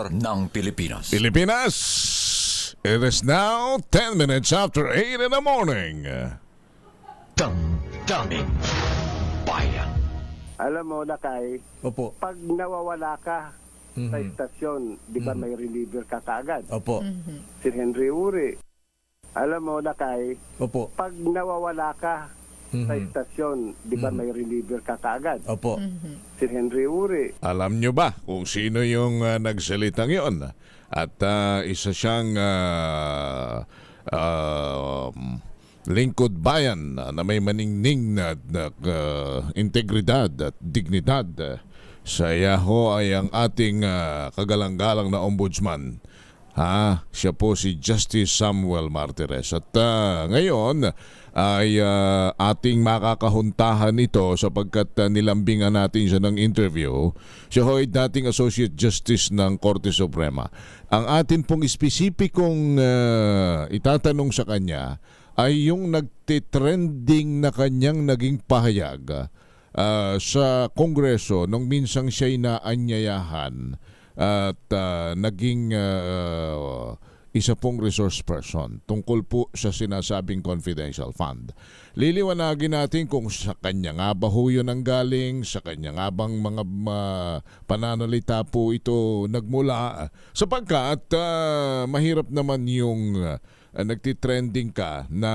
lugar ng Pilipinas. Pilipinas, it is now 10 minutes after 8 in the morning. Damdaming Bayan. Alam mo, Lakay, Opo. pag nawawala ka sa istasyon, di ba may reliever ka kaagad? Opo. Si Henry Uri. Alam mo, Lakay, Opo. pag nawawala ka sa istasyon, di ba may reliever ka kaagad? Opo. Si Henry Uri. Alam nyo ba kung sino yung nagsalitang yon? At isa siyang lingkod bayan na may maningning na integridad at dignidad. Saya ho ay ang ating kagalang-galang na ombudsman. Siya po si Justice Samuel Martires. At ngayon ay ating makakahuntahan ito sapagkat nilambingan natin siya ng interview. Siya ho ay dating Associate Justice ng Korte Suprema. Ang atin pong espesipikong itatanong sa kanya ay yung nagtitrending na kanyang naging pahayag sa Kongreso nung minsang siya'y naanyayahan at naging isa pong resource person tungkol po sa sinasabing confidential fund. Liliwanagin natin kung sa kanya nga ba ho yun ang galing, sa kanya nga bang mga pananalita po ito nagmula, sapagkat mahirap naman yung nagtitrending ka na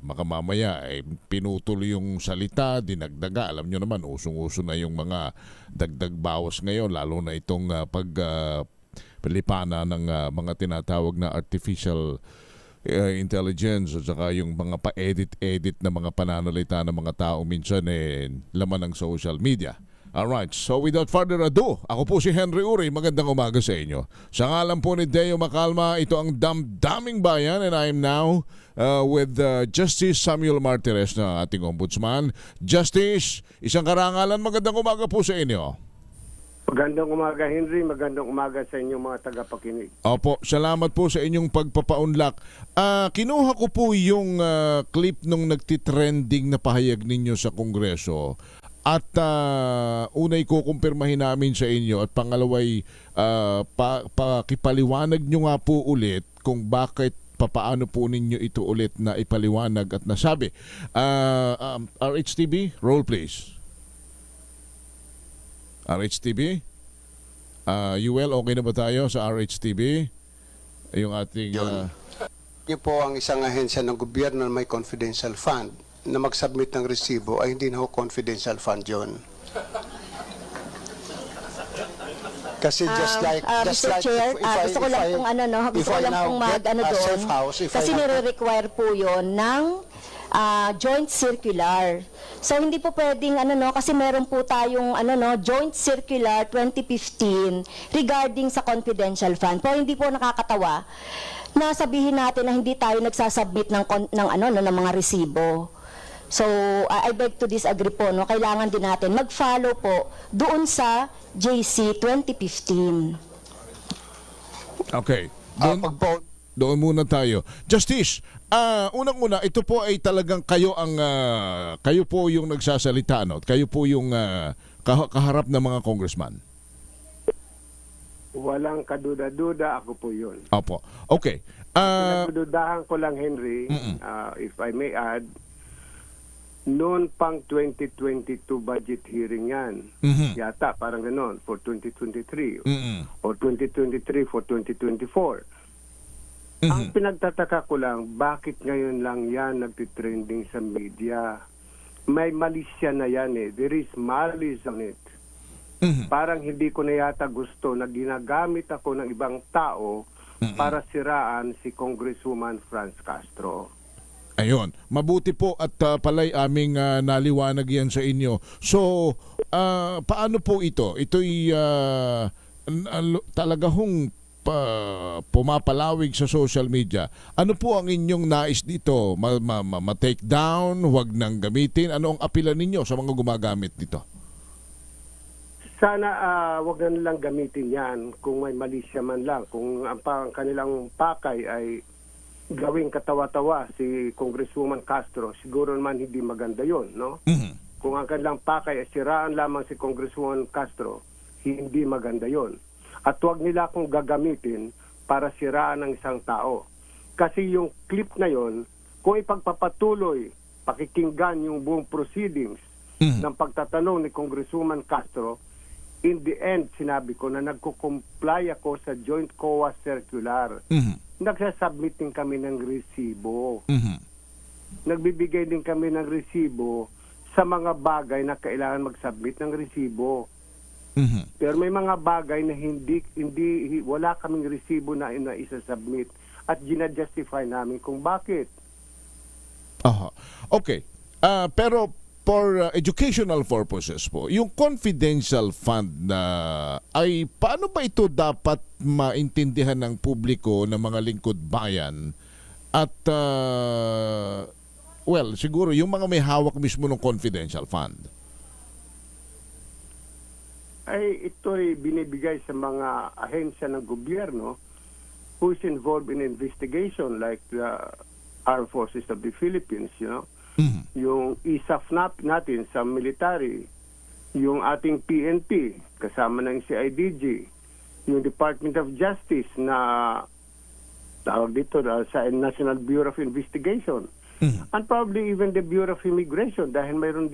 makamamaya pinutol yung salita, dinagdaga. Alam nyo naman, usong-uso na yung mga dagdag bawas ngayon, lalo na itong palipana ng mga tinatawag na artificial intelligence at saka yung mga pa-edit-edit na mga pananalita ng mga tao minsan laman ng social media. Alright, so without further ado, ako po si Henry Uri. Magandang umaga sa inyo. Sa ngalan po ni Deo Macalma, ito ang Damdaming Bayan, and I am now with Justice Samuel Martires na ating ombudsman. Justice, isang karangalan, magandang umaga po sa inyo. Magandang umaga, Henry. Magandang umaga sa inyong mga tagapakinig. Opo, salamat po sa inyong pagpapaunlak. Kinuha ko po yung clip nung nagtitrending na pahayag ninyo sa Kongreso. At unay kukumpirmahin namin sa inyo at pangalaway pakipaliwanag nyo nga po ulit kung bakit papaano po ninyo ito ulit na ipaliwanag at nasabi. RHTV, roll please. RHTV? UL, okay na ba tayo sa RHTV? Yung ating... Niyo po ang isang ahensya ng gobyerno na may confidential fund na mag-submit ng resibo ay hindi na ho confidential fund yun. Kasi Mr. Chair, gusto ko lang pong gusto ko lang pong doon. Kasi nire-require po yun ng joint circular. So hindi po pwedeng kasi meron po tayong joint circular 2015 regarding sa confidential fund. Po hindi po nakakatawa na sabihin natin na hindi tayo nagsasubmit ng mga resibo. So I beg to disagree po, kailangan din natin mag-follow po doon sa JC 2015. Okay. Doon muna tayo. Justice, unang-una, ito po ay talagang kayo po yung nagsasalita, no? Kayo po yung kaharap ng mga congressman. Walang kaduda-duda, ako po yun. Opo. Okay. Pinadudahan ko lang, Henry, if I may add, noon pang 2022 budget hearing yan. Yata, parang ganon, for 2023. Or 2023 for 2024. Ang pinagtataka ko lang, bakit ngayon lang yan nagtitrending sa media? May malisya na yan eh. There is malice on it. Parang hindi ko na yata gusto na ginagamit ako ng ibang tao para siraan si Congresswoman Franz Castro. Ayun. Mabuti po at pala'y aming naliwanag yan sa inyo. So, paano po ito? Ito'y talaga hong pumapalawig sa social media. Ano po ang inyong nais dito? Ma-take down? Huwag nang gamitin? Ano ang apila ninyo sa mga gumagamit dito? Sana wag na nilang gamitin yan kung may malisya man lang. Kung ang kanilang pakay ay gawing katawa-tawa si Congresswoman Castro, siguro naman hindi maganda yon, no? Kung ang kanilang pakay ay siraan lamang si Congresswoman Castro, hindi maganda yon. At huwag nila akong gagamitin para siraan ng isang tao. Kasi yung clip na yon, kung ipagpapatuloy, pakikinggan yung buong proceedings ng pagtatanong ni Congresswoman Castro, in the end, sinabi ko na nagko-comply ako sa Joint COA Circular. Nagsasubmit din kami ng resibo. Nagbibigay din kami ng resibo sa mga bagay na kailangan mag-submit ng resibo. Pero may mga bagay na wala kaming resibo na isa-submit at ginajustify namin kung bakit. Aha. Okay. Pero for educational purposes po, yung confidential fund na ay paano ba ito dapat maintindihan ng publiko ng mga lingkod bayan at well, siguro yung mga may hawak mismo ng confidential fund? Ay ito'y binibigay sa mga ahensya ng gobyerno who is involved in investigation like the Armed Forces of the Philippines, yung ISAF natin sa military, yung ating PNP kasama ng CIDG, yung Department of Justice na tawag dito sa National Bureau of Investigation, and probably even the Bureau of Immigration dahil mayroon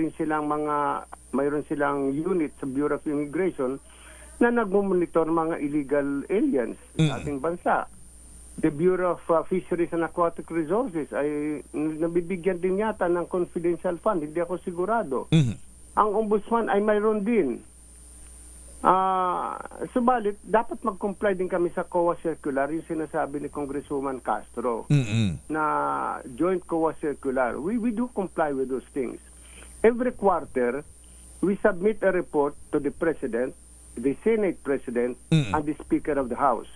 silang unit sa Bureau of Immigration na nagmumonitor mga illegal aliens sa ating bansa. The Bureau of Fisheries and Aquatic Resources ay nabibigyan din yata ng confidential fund. Hindi ako sigurado. Ang Ombudsman ay mayroon din. Subalit, dapat mag-comply din kami sa COA Circular, yung sinasabi ni Congresswoman Castro na Joint COA Circular. We do comply with those things. Every quarter, we submit a report to the President, the Senate President, and the Speaker of the House.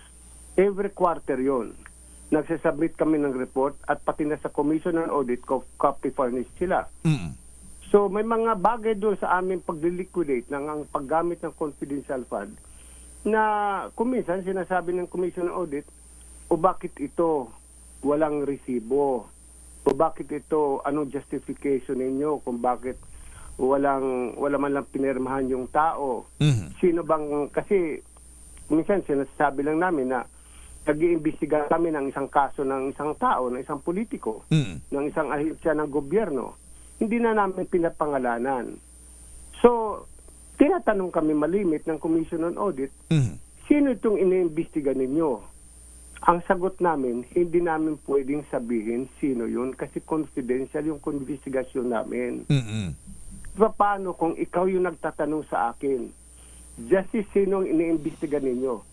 Every quarter yon. Nagsasubmit kami ng report at pati na sa Commission on Audit, copy furnished sila. So may mga bagay doon sa aming pag-liquidate ng ang paggamit ng confidential fund na kuminsan sinasabi ng Commission on Audit, o bakit ito walang resibo? O bakit ito, anong justification ninyo kung bakit wala man lang pinirmahan yung tao? Sino bang, kasi minsan sinasabi lang namin na nag-iimbestiga kami ng isang kaso ng isang tao, ng isang politiko, ng isang ahensya ng gobyerno. Hindi na namin pinapangalanan. So, tinatanong kami malimit ng Commission on Audit, sino itong iniimbestiga ninyo? Ang sagot namin, hindi namin pwedeng sabihin sino yun kasi confidential yung investigasyon namin. Paano kung ikaw yung nagtatanong sa akin, Justice, sino ang iniimbestiga ninyo?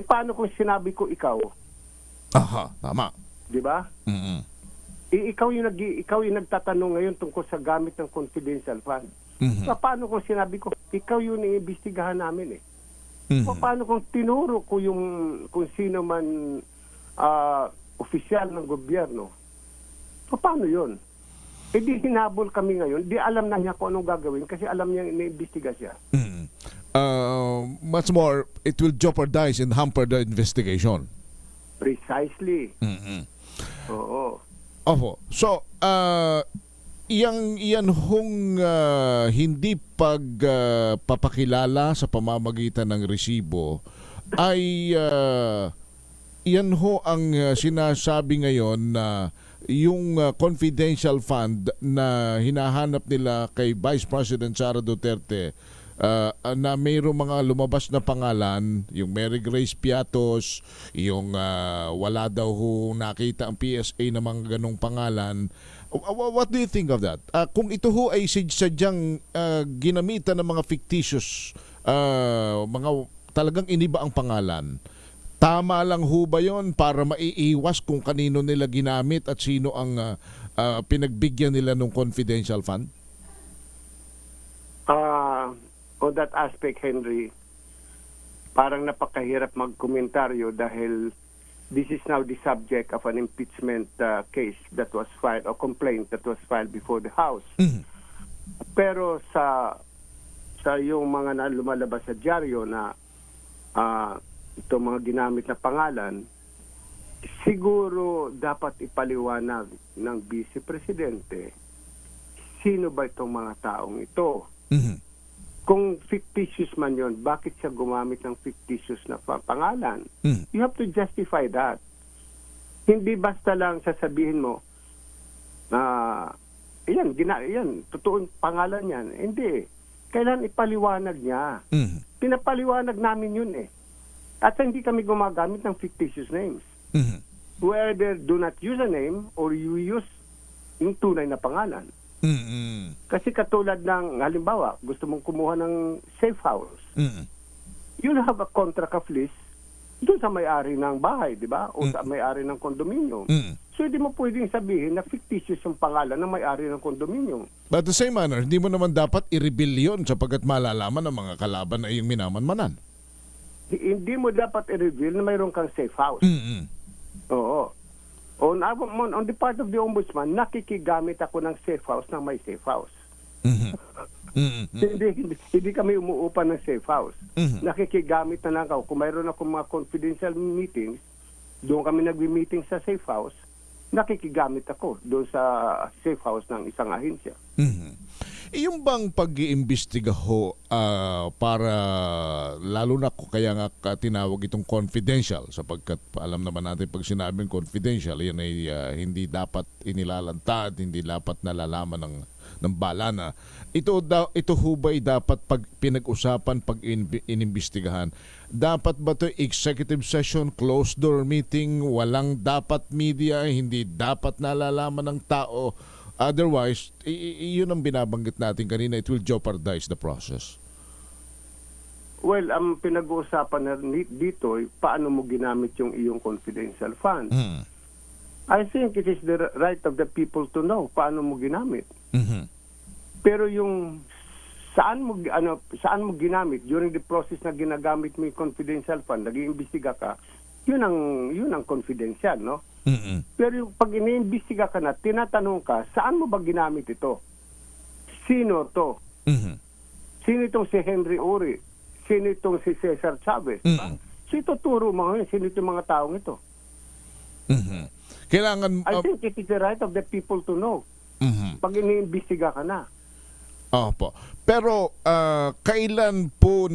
Paano kung sinabi ko ikaw? Aha, tama. Di ba? Ikaw yung nagtatanong ngayon tungkol sa gamit ng confidential fund. Paano kung sinabi ko, ikaw yung iniimbestigahan namin eh? Paano kung tinuro ko kung sino man opisyal ng gobyerno? Paano yun? Di hinabol kami ngayon, di alam na niya kung anong gagawin kasi alam niya iniimbestiga siya. Much more, it will jeopardize and hamper the investigation. Precisely. Oo. Opo. So, iyan hong hindi pagpapakilala sa pamamagitan ng resibo ay iyan ho ang sinasabi ngayon na yung confidential fund na hinahanap nila kay Vice President Sara Duterte na mayroong mga lumabas na pangalan, yung Mary Grace Piatos, yung wala daw ho nakita ang PSA na mga ganong pangalan. What do you think of that? Kung ito ho ay sadyang ginamitan ng mga fictitious, mga talagang iniba ang pangalan, tama lang ho ba yon para maiiwas kung kanino nila ginamit at sino ang pinagbigyan nila ng confidential fund? On that aspect, Henry, parang napakahirap magkomentaryo dahil this is now the subject of an impeachment case that was filed, or complaint that was filed before the House. Pero sa yung mga lumalabas sa dyaryo na itong mga ginamit na pangalan, siguro dapat ipaliwanag ng Vice Presidente sino ba itong mga taong ito. kung fictitious man yon, bakit siya gumamit ng fictitious na pangalan? You have to justify that. Hindi basta lang sasabihin mo na yan, totoong pangalan yan. Hindi. Kailan ipaliwanag niya? Pinapaliwanag namin yun eh. At hindi kami gumagamit ng fictitious names. We either do not use a name or you use yung tunay na pangalan. Kasi katulad ng, halimbawa, gusto mong kumuha ng safe house. You'll have a contract of lease doon sa may-ari ng bahay, di ba? O sa may-ari ng condominium. So, hindi mo pwedeng sabihin na fictitious yung pangalan ng may-ari ng condominium. But at the same manner, hindi mo naman dapat i-reveal yun sapagkat malalaman ng mga kalaban na iyong minamanmanan. Hindi mo dapat i-reveal na mayroon kang safe house. Oo. On the part of the ombudsman, nakikigamit ako ng safe house ng may safe house. Hindi kami umuupa ng safe house. Nakikigamit na lang ako. Kung mayroon ako mga confidential meetings, doon kami nagwi-meeting sa safe house, nakikigamit ako doon sa safe house ng isang ahensya. Yung bang pag-iimbestiga ho para lalo na kaya nga tinawag itong confidential sapagkat alam naman natin pag sinabing confidential yan ay hindi dapat inilalantad, hindi dapat nalalaman ng balana. Ito hubay dapat pag pinag-usapan, pag inimbestigahan. Dapat ba ito executive session, closed door meeting, walang dapat media, hindi dapat nalalaman ng tao? Otherwise, yun ang binabanggit natin kanina, it will jeopardize the process. Well, ang pinag-uusapan na dito, paano mo ginamit yung iyong confidential funds? I think it is the right of the people to know paano mo ginamit. Pero yung saan mo ginamit during the process na ginagamit mo yung confidential fund, nag-iimbestiga ka, yun ang confidential, no? Pero yung pag iniimbestiga ka na, tinatanong ka, saan mo ba ginamit ito? Sino to? Sino itong si Henry Uri? Sino itong si Cesar Chavez? So ituturo mo ngayon, sino itong mga taong ito? Kailangan... I think it is the right of the people to know. Pag iniimbestiga ka na. Opo. Pero kailan po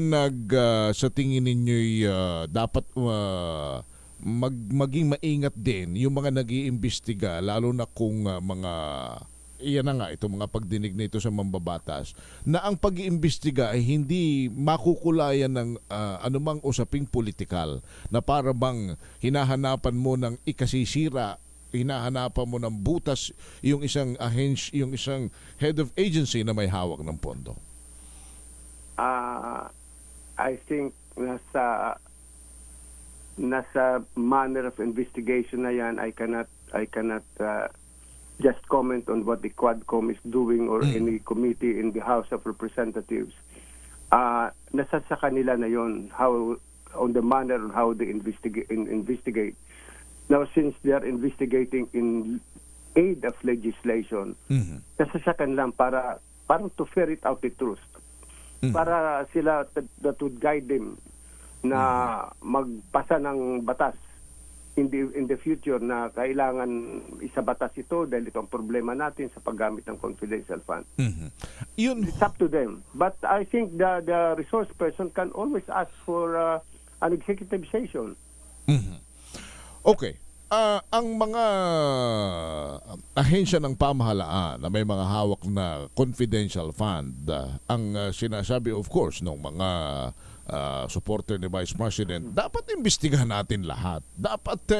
sa tingin ninyo'y dapat maging maingat din yung mga nag-iimbestiga lalo na kung mga iyan na nga itong mga pagdinig na ito sa mambabatas na ang pag-iimbestiga ay hindi makukulayan ng anumang usaping politikal na para bang hinahanapan mo ng ikasisira, hinahanapan mo ng butas yung isang yung isang head of agency na may hawak ng pondo. I think nasa manner of investigation na yan, I cannot just comment on what the Quadcom is doing or any committee in the House of Representatives. Nasa sa kanila na yon, how on the manner on how they investigate. Now, since they are investigating in aid of legislation, nasa sa kanila parang to ferret out the truth. Para sila that would guide them na magpasa ng batas in the future na kailangan isabatas ito dahil ito ang problema natin sa paggamit ng confidential fund. It's up to them. But I think the resource person can always ask for an executive session. Okay. Ang mga ahensya ng pamahalaan na may mga hawak na confidential fund, ang sinasabi of course ng mga supporter ni Vice President, dapat imbestigahan natin lahat. Dapat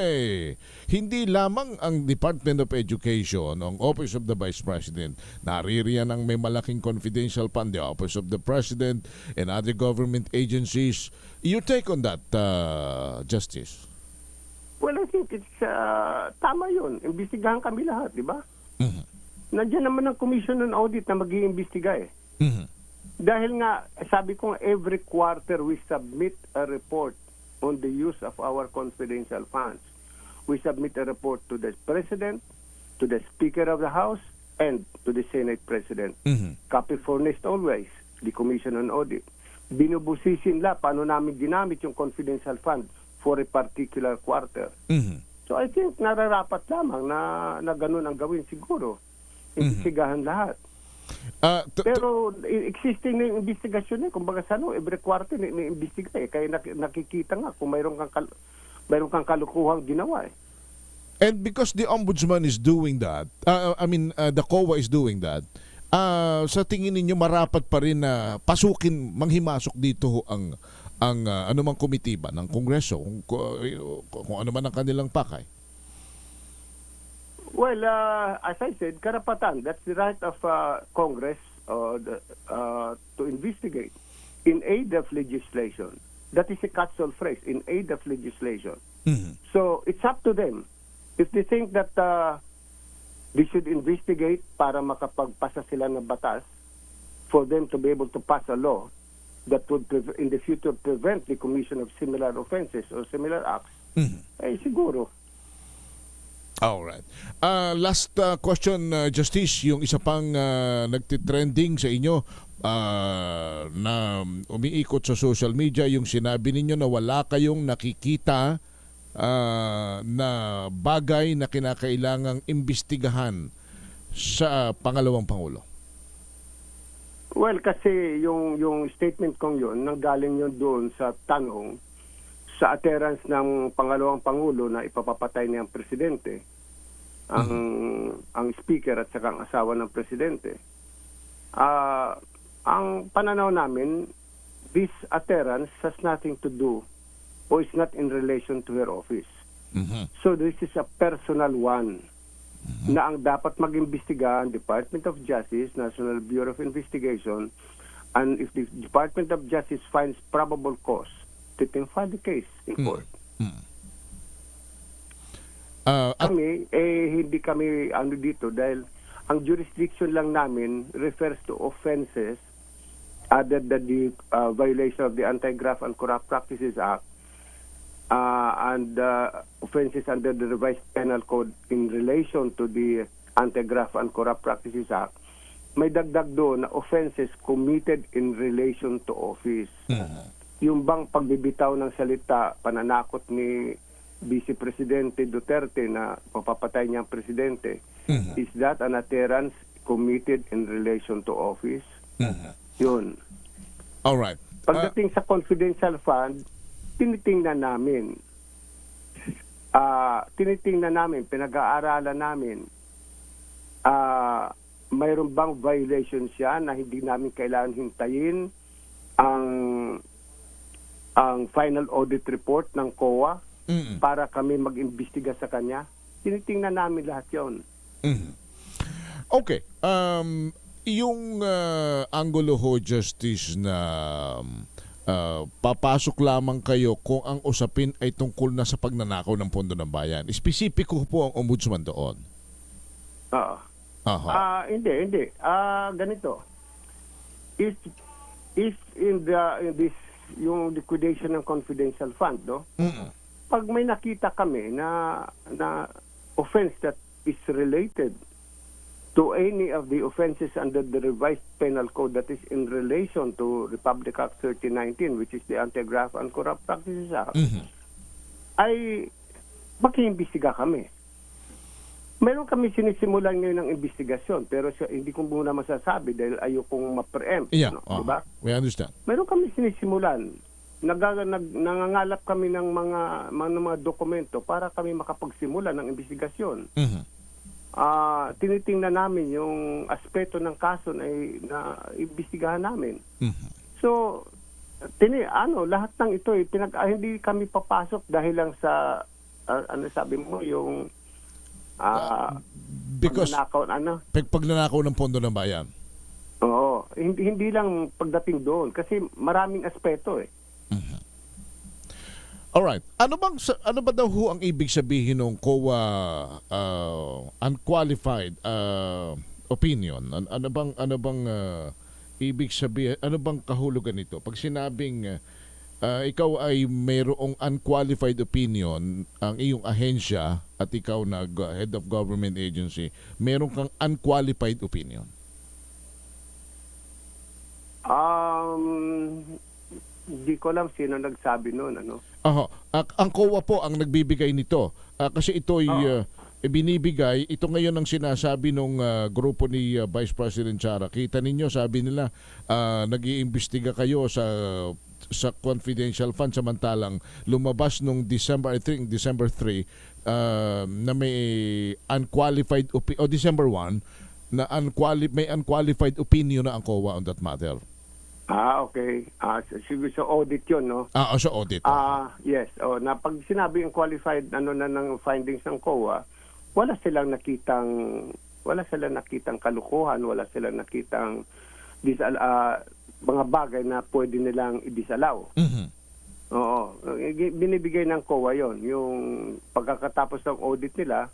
hindi lamang ang Department of Education, ang Office of the Vice President, naririyan ang may malaking confidential fund, the Office of the President and other government agencies. Your take on that, Justice? Well, I think it's tama yun. Imbestigahan kami lahat, di ba? Nandiyan naman ang Commission on Audit na mag-iimbestiga eh. Dahil nga, sabi ko every quarter we submit a report on the use of our confidential funds. We submit a report to the President, to the Speaker of the House, and to the Senate President. Copy furnished always, the Commission on Audit. Binubusisin la paano namin ginamit yung confidential fund for a particular quarter. So I think nararapat lamang na ganun ang gawin siguro. Imbestigahan lahat. Pero existing na yung investigasyon eh. Kumbaga sa every quarter ni-imbestiga eh. Kaya nakikita nga kung mayroon kang kalukuhang ginawa eh. And because the ombudsman is doing that, the COA is doing that, sa tingin ninyo marapat pa rin na pasukin, manghimasok dito ho ang anumang komitiba ng Kongreso kung ano man ang kanilang pakay? Well, as I said, karapatan. That's the right of Congress to investigate in aid of legislation. That is a catch-all phrase, in aid of legislation. Mhm. So it's up to them. If they think that they should investigate para makapagpasa sila ng batas for them to be able to pass a law that would in the future prevent the commission of similar offenses or similar acts, eh siguro. Alright. Last question, Justice, yung isa pang nagtitrending sa inyo na umiikot sa social media, yung sinabi ninyo na wala kayong nakikita na bagay na kinakailangang imbestigahan sa pangalawang Pangulo. Well, kasi yung statement kong yun, nanggaling yun doon sa tanong sa utterance ng pangalawang Pangulo na ipapapatay niya ang presidente, ang speaker at saka ang asawa ng presidente. Ang pananaw namin, this utterance has nothing to do or is not in relation to her office. So this is a personal one na ang dapat mag-imbestiga ang Department of Justice, National Bureau of Investigation, and if the Department of Justice finds probable cause, they can file the case in court. Kami, hindi kami dito dahil ang jurisdiction lang namin refers to offenses other than the violation of the Anti-Graft and Corrupt Practices Act and offenses under the Revised Penal Code in relation to the Anti-Graft and Corrupt Practices Act. May dagdag doon na offenses committed in relation to office. Yung bang pagbibitaw ng salita, pananakot ni Vice Presidente Duterte na papapatay niya ang presidente, is that an utterance committed in relation to office? Yun. Alright. Pagdating sa confidential fund, tinitingnan namin, pinag-aaralan namin, mayroon bang violation siya na hindi namin kailangan hintayin ang final audit report ng COA para kami mag-imbestiga sa kanya. Tinitingnan namin lahat yun. Okay. Yung angulo ho, Justice, na papasok lamang kayo kung ang usapin ay tungkol na sa pagnanakaw ng pondo ng bayan. Espesipiko po ang ombudsman doon. Oo. Hindi. Ganito. If in this yung liquidation ng confidential fund, no? Pag may nakita kami na offense that is related to any of the offenses under the Revised Penal Code that is in relation to Republic Act 1319, which is the Anti-Graft and Corrupt Practices Act, ay mag-iimbestiga kami. Meron kami sinisimulan ngayon ng investigasyon, pero hindi ko muna masasabi dahil ayokong ma-preempt. Yeah, diba? we understand. Meron kami sinisimulan. Nangangalap kami ng mga dokumento para kami makapagsimula ng investigasyon. Tinitingnan namin yung aspeto ng kaso na imbestigahan namin. So, lahat ng ito hindi kami papasok dahil lang sa sabi mo yung because pagnanakaw ng pondo ng bayan. Oo, hindi lang pagdating doon kasi maraming aspeto eh. Alright. Ano ba daw ho ang ibig sabihin ng COA unqualified opinion? Ano bang ibig sabihin? Ano bang kahulugan nito? Pag sinabing ikaw ay mayroong unqualified opinion, ang iyong ahensya at ikaw na head of government agency, meron kang unqualified opinion? Hindi ko alam sino nagsabi noon, ano. Ang COA po ang nagbibigay nito kasi ito'y binibigay, ito ngayon ang sinasabi nung grupo ni Vice President Sara. Kita ninyo, sabi nila, nag-iimbestiga kayo sa confidential fund, samantalang lumabas nung December, I think December 3, na may unqualified o December 1 na may unqualified opinion na ang COA on that matter. Okay. Siguro sa audit yun, no? Sa audit. Yes. Na pag sinabi yung qualified ng findings ng COA, wala silang nakitang kalukuhan, wala silang nakitang mga bagay na pwede nilang i-disallow. Mhm. Oo. Binibigay ng COA yon, yung pagkakatapos ng audit nila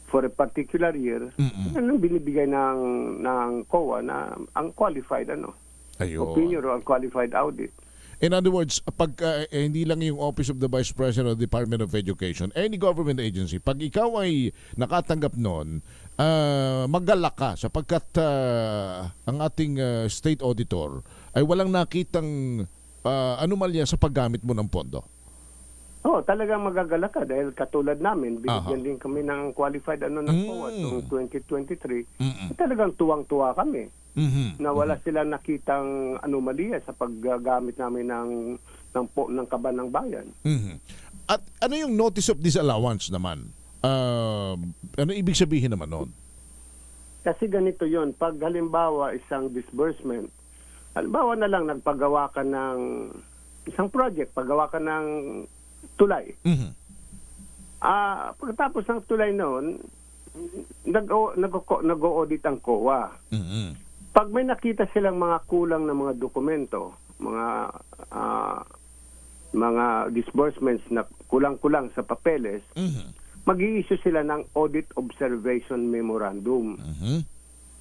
for a particular year, anong binibigay ng COA na unqualified Ayun. opinion or unqualified audit. In other words, pag hindi lang yung Office of the Vice President of the Department of Education, any government agency, pag ikaw ay nakatanggap noon, maggalak ka sapagkat ang ating state auditor ay walang nakitang anomalya sa paggamit mo ng pondo. Talagang magagalak ka dahil katulad namin, binigyan din kami ng qualified ng COA noong 2023. Talagang tuwang-tuwa kami na wala silang nakitang anomalya sa paggamit namin ng kaban ng bayan. At ano yung notice of disallowance naman? Ano ibig sabihin naman noon? Kasi ganito yon, pag halimbawa isang disbursement, halimbawa na lang nagpagawa ka ng isang project, pagawa ka ng tulay. Pagkatapos ng tulay noon, nag-audit ang COA. Pag may nakita silang mga kulang na mga dokumento, mga disbursements na kulang-kulang sa papeles, mag-i-issue sila ng Audit Observation Memorandum.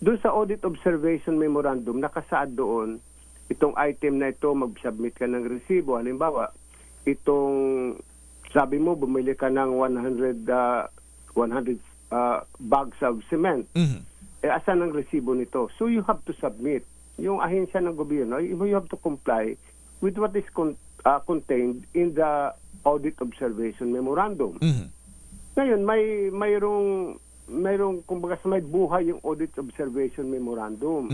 Doon sa Audit Observation Memorandum, nakasaad doon, itong item na ito, mag-submit ka ng resibo. Halimbawa, itong, sabi mo, bumili ka ng 100 bags of cement. Asan ang resibo nito? So you have to submit. Yung ahensya ng gobyerno, you have to comply with what is contained in the Audit Observation Memorandum. Ngayon, mayroong kumbaga may buhay yung Audit Observation Memorandum.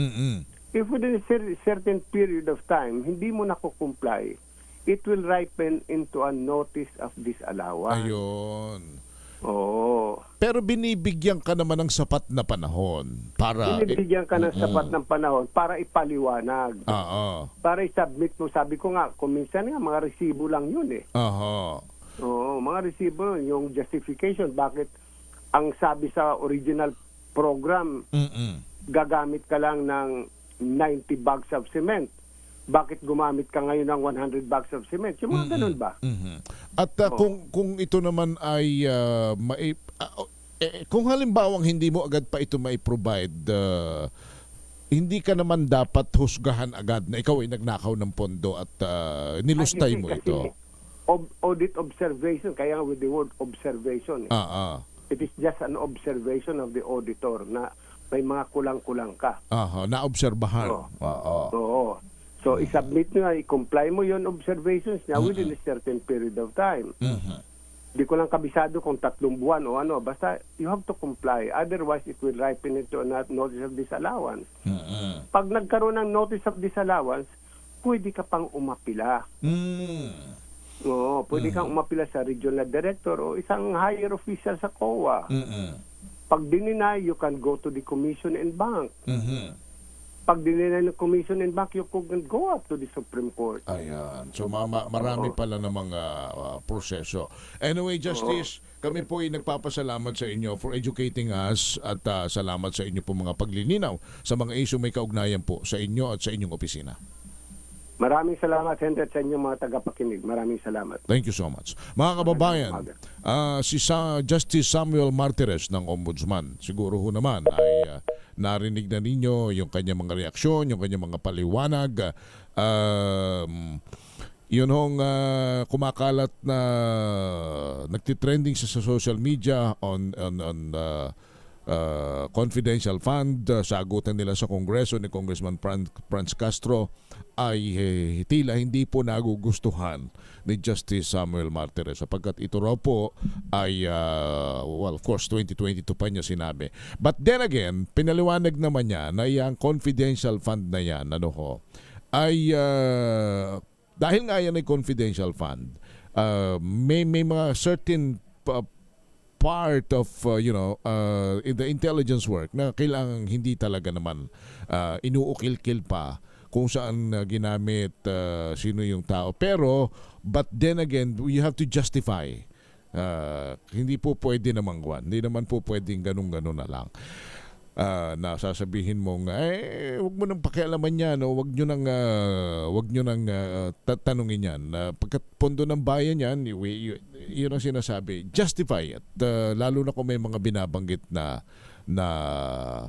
If within a certain period of time, hindi mo nakukomply, it will ripen into a notice of disallowance. Ayun. Oo. Pero binibigyan ka naman ng sapat na panahon para... Binibigyan ka ng sapat ng panahon para ipaliwanag. Para i-submit mo. Sabi ko nga, kung minsan nga, mga resibo lang yun eh. Oo, mga resibo, yung justification. Bakit ang sabi sa original program, gagamit ka lang ng 90 bags of cement. Bakit gumamit ka ngayon ng 100 bags of cement? Yung mga ganun ba? At kung ito naman ay kung halimbawang hindi mo agad pa ito mai-provide, hindi ka naman dapat husgahan agad na ikaw ay nagnakaw ng pondo at nilustay mo ito. Audit observation, kaya with the word observation. It is just an observation of the auditor na may mga kulang-kulang ka. Naobserbahan. Oo. So, i-submit nyo, i-comply mo yon observations niya within a certain period of time. Di ko lang kabisado kung 3 buwan o ano. Basta, you have to comply. Otherwise, it will ripen into a notice of disallowance. Pag nagkaroon ng notice of disallowance, pwede ka pang umapila. Oo, pwede kang umapila sa regional director o isang higher official sa COA. Pag dininay, you can go to the commission and bank. Pag dininay ng commission and bank, you can go up to the Supreme Court. Ayan. So marami pala ng mga proseso. Anyway, Justice, kami po ay nagpapasalamat sa inyo for educating us at salamat sa inyo po mga paglilinaw sa mga issue may kaugnayan po sa inyo at sa inyong opisina. Maraming salamat, Senator, sa inyong mga tagapakinig. Maraming salamat. Thank you so much. Mga kababayan, si Justice Samuel Martires ng Ombudsman, siguro ho naman ay narinig na ninyo yung kanyang mga reaksyon, yung kanyang mga paliwanag. Yun hong kumakalat na nagtitrending sa social media on confidential fund, sagutan nila sa Kongreso ni Congressman Franz Castro ay tila hindi po nagugustuhan ni Justice Samuel Martires sapagkat ito raw po ay well, of course 2022 pa niya sinabi. But then again, pinaliwanag naman niya na yung confidential fund na yan ay dahil nga yan ay confidential fund, may mga certain part of in the intelligence work na kailangang hindi talaga naman inuukil-kil pa kung saan ginamit sino yung tao. Pero but then again, you have to justify. Hindi po pwede namang hindi naman po pwedeng ganun-ganun na lang. Na sasabihin mong wag mo nang pakialaman yan o wag nyo nang tatanungin yan. Pagkat pondo ng bayan yan, yun ang sinasabi, justify it. Lalo na kung may mga binabanggit na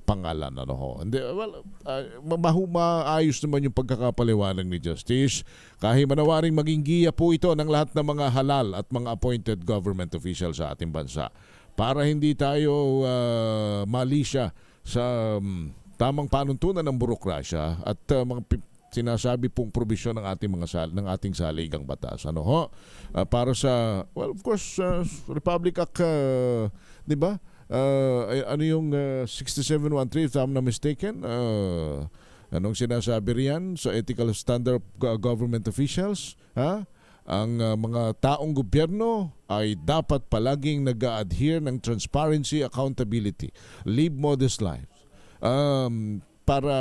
pangalan. Maayos naman yung pagkakapaliwanag ni Justice. Kahit manawaring maging giya po ito ng lahat ng mga halal at mga appointed government officials sa ating bansa para hindi tayo malisya sa tamang panuntunan ng burokrasya at mga sinasabi pong probisyon ng ating ating saligang batas. Para sa well, of course, Republic Act, 'di ba? Ano yung 6713 if I'm not mistaken? Anong sinasabi riyan sa ethical standard of government officials? Ang mga taong gobyerno ay dapat palaging nag-a-adhere ng transparency, accountability, live modest lives. Para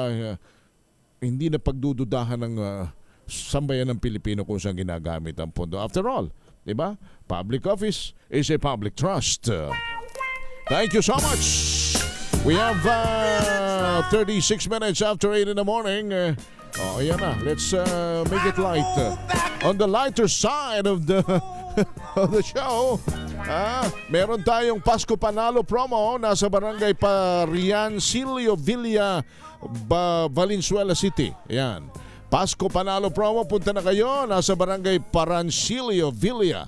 hindi na pagdududahan ng sambayan ng Pilipino kung saan ginagamit ang pondo. After all, di ba? Public office is a public trust. Thank you so much. We have 36 minutes after 8 in the morning. Ayan na. Let's make it light. On the lighter side of the of the show, meron tayong Pasko Panalo promo nasa Barangay Parancillo Villa, Valenzuela City. Ayan. Pasko Panalo promo, punta na kayo. Nasa Barangay Parancillo Villa,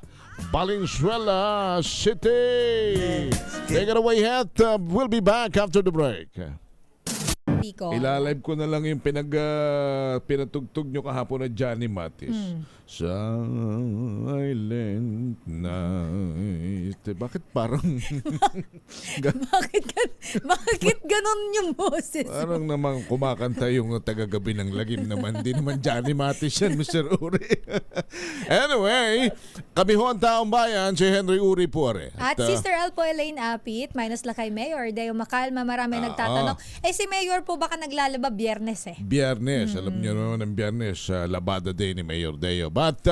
Valenzuela City. Take it away, Het. We'll be back after the break. Ilalive ko na lang yung pinatugtog nyo kahapon na Johnny Mathis. Silent night. Bakit parang bakit ganon yung boses? Parang naman kumakanta yung tagagabi ng lagim naman. Di naman Johnny Mathis yan, Mr. Uri. Anyway, kami ho ang taong bayan, si Henry Uri Puare. At Sister Elpo Elaine Apit, minus lakay Mayor Deo Macalma, marami nagtatanong. Si Mayor po baka naglalaba Biyernes Biyernes, alam niyo naman ang Biyernes, labada day ni Mayor Deo. But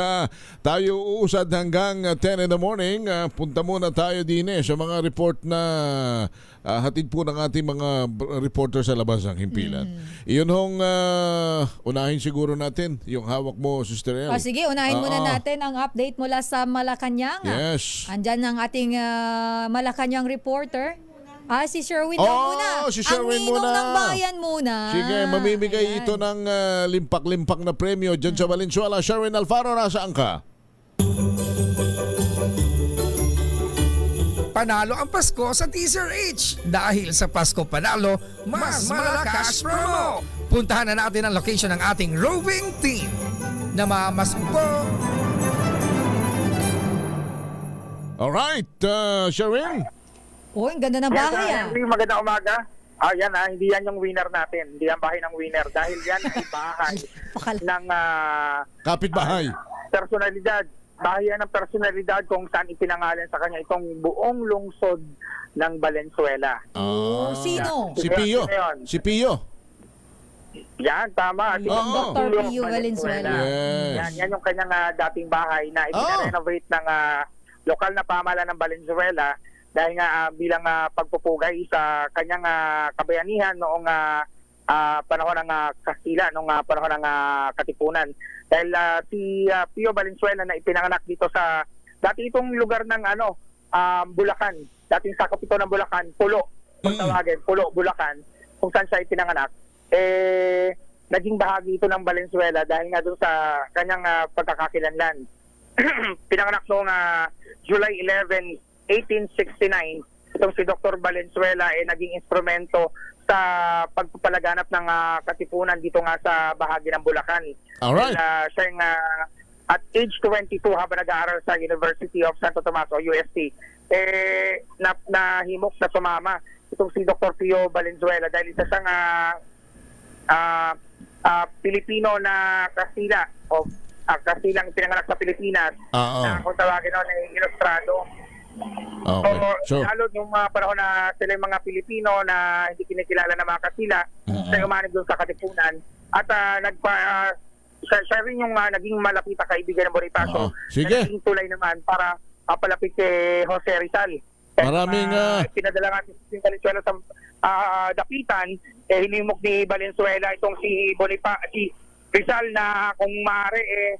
tayo uusad hanggang 10 in the morning. Punta muna tayo din sa mga report na hatid po ng ating mga reporter sa labas ng himpilan. Iyon hong unahin siguro natin yung hawak mo, Sister El. Sige, unahin muna natin ang update mula sa Malacanang. Yes. Andyan ang ating Malacanang reporter. Si Sherwin muna. Si Sherwin ang muna. ng bayan muna. Sige, mamimigay ito ng limpak-limpak na premyo dyan sa Valenzuela. Sherwin Alfaro, nasaan ka? Panalo ang Pasko sa Teaser H. Dahil sa Pasko Panalo, mas malakas promo. Puntahan na natin ang location ng ating roving team. Namamasko po. Alright, Sherwin. Ang ganda ng bahay Henry, magandang umaga. Yan hindi yan yung winner natin. Hindi yan bahay ng winner. Dahil yan ay bahay ng kapitbahay. Personalidad. Bahay yan ng personalidad kung saan ipinangalan sa kanya itong buong lungsod ng Valenzuela. Sino? Si Pio. Si Pio. Yan, tama. Si Dr. Pio Valenzuela. Yes. Yan yung kanyang dating bahay na ipinarenovate ng lokal na pamahalaan ng Valenzuela dahil nga bilang pagpupugay sa kanyang kabayanihan noong panahon ng Kastila, noong panahon ng Katipunan. Dahil si Pio Valenzuela na ipinanganak dito sa dati itong lugar ng Bulacan, dating sakop ito ng Bulacan, Pulo, kung tawagin, Pulo, Bulacan, kung saan siya ipinanganak, naging bahagi ito ng Valenzuela dahil nga doon sa kanyang pagkakakilanlan. Pinanganak noong July 11, 1869 itong si Dr. Valenzuela naging instrumento sa pagpapalaganap ng katipunan dito nga sa bahagi ng Bulacan. Alright. Siya yung, at age 22 habang nag-aaral sa University of Santo Tomas o UST, nahimok na sumama itong si Dr. Pio Valenzuela dahil isa siyang Pilipino na Kastila o Kastilang pinanganak sa Pilipinas na kung tawagin noon ay ilustrado. Okay. So, Lalo nung panahon na sila yung mga Pilipino na hindi kinikilala ng mga Kastila, siya umanib doon sa katipunan at siya rin yung naging malapit na kaibigan ng Bonifacio. Sige. Naging tulay naman para papalapit kay Jose Rizal. Maraming pinadala nga si Valenzuela sa dapitan, hinimok ni Valenzuela itong si Rizal na kung maaari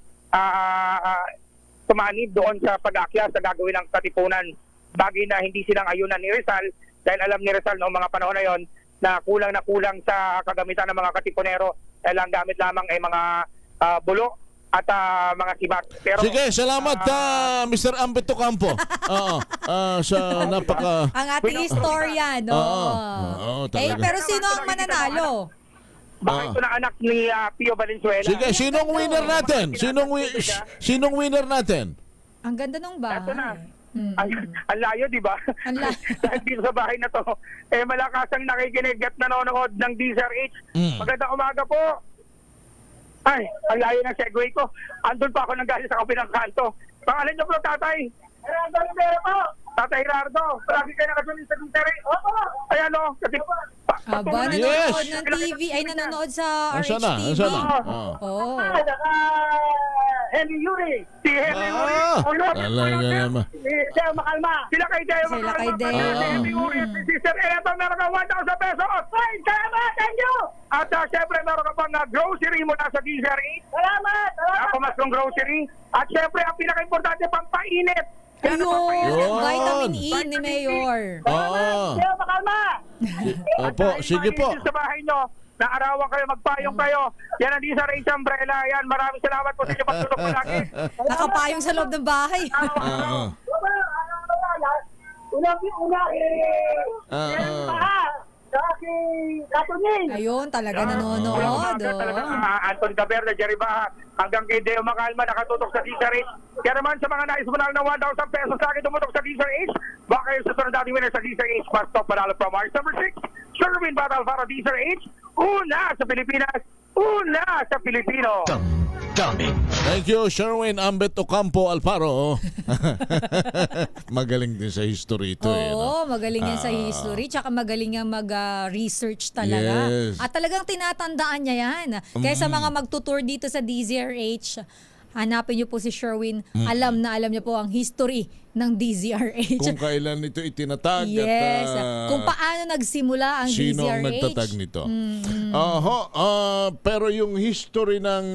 tumanib doon sa pag-akyat sa gagawin ng katipunan. Bagay na hindi silang ayunan ni Rizal dahil alam ni Rizal noong mga panahon na yon na kulang sa kagamitan ng mga katipunero dahil ang gamit lamang ay mga bulo at mga sibat. Pero, sige, salamat Mr. Ambet Ocampo. Sa napaka... Ang ating historian. Pero sino ang mananalo? Baka ito na anak ni Pio Valenzuela. Sige, sinong winner natin? Sinong winner natin? Ang ganda nung bahay. Ito na. Ang layo, di ba? Ang layo. Dahil dito sa bahay na to, malakas ang nakikinig at nanonood ng DZRH. Magandang umaga po. Ay, ang layo ng segue ko. Andun pa ako nang galing sa kabilang kanto. Pangalan niyo po, tatay? Gerardo Rivera po. Tatay Gerardo, palagi kayo nakasunod sa DZRH. Opo. Ayan o. Aba, nanonood ng TV, ay nanonood sa RHTV. Oo. Henry Yuri. Si Henry Yuri. Talaga naman. Deo Makalma. Sila kay Deo Makalma. Sila kay Deo. Si Henry Yuri. Si Sister Eto, meron ka 1,000 pesos. Ay, salamat. Thank you. At syempre, meron ka pang grocery mula sa DZRH. Salamat. Napamaskong grocery. At syempre, ang pinaka-importante, pampainit. Ayun, vitamin E ni Mayor. Deo Makalma. Opo, sige po. Sa bahay nyo, naarawan kayo, magpayong kayo. Yan ang DZRH umbrella. Yan, maraming salamat po sa inyo pagtulog po lagi. Nakapayong sa loob ng bahay. Ayun, talaga nanonood. Anton Gaberna, Jerry Baha, hanggang kay Deo Makalma, nakatutok sa DZRH. Kaya naman sa mga nais mo lang ng 1,000 pesos sa akin tumutok sa DZRH, baka yung susunod natin winner sa DZRH, Pastok Panalo from Mars. Number 6, Sherwin Battle para DZRH, una sa Pilipinas, una sa Pilipino. Damdamin. Thank you, Sherwin Ambet Ocampo Alfaro. Magaling din sa history ito. Oo, magaling yan sa history. Tsaka magaling yan mag-research talaga. Yes. At talagang tinatandaan niya yan. Kaya sa mga magtutour dito sa DZRH, hanapin niyo po si Sherwin. Alam na alam niya po ang history ng DZRH. Kung kailan ito itinatag yes. at Kung paano nagsimula ang sino DZRH. ang nagtatag nito. Pero yung history ng...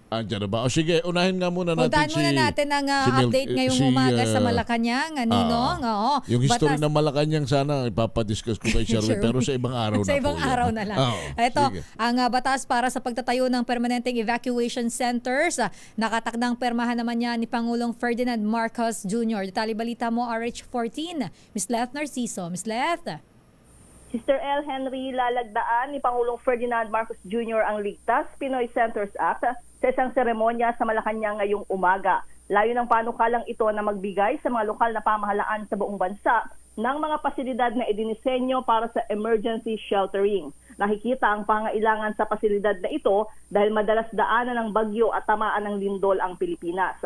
Andiyan na ba? O sige, unahin nga muna natin Puntahan muna natin ang update ngayong umaga sa Malacanang. Ninong, yung history ng Malacanang sana ipapadiscuss ko kay Sherwin pero sa ibang araw na sa ibang po. araw na lang. Ito, ang batas para sa pagtatayo ng permanenteng evacuation centers. Nakatakdang permahan naman niya ni Pangulong Ferdinand Marcos Jr. Detalye balita mo, RH14. Ms. Leth Narciso. Ms. Leth. Sister L. Henry, lalagdaan ni Pangulong Ferdinand Marcos Jr. ang Ligtas Pinoy Centers Act sa isang seremonya sa Malacanang ngayong umaga. Layo ng panukalang ito na magbigay sa mga lokal na pamahalaan sa buong bansa ng mga pasilidad na idinisenyo para sa emergency sheltering. Nakikita ang pangailangan sa pasilidad na ito dahil madalas daanan ng bagyo at tamaan ng lindol ang Pilipinas.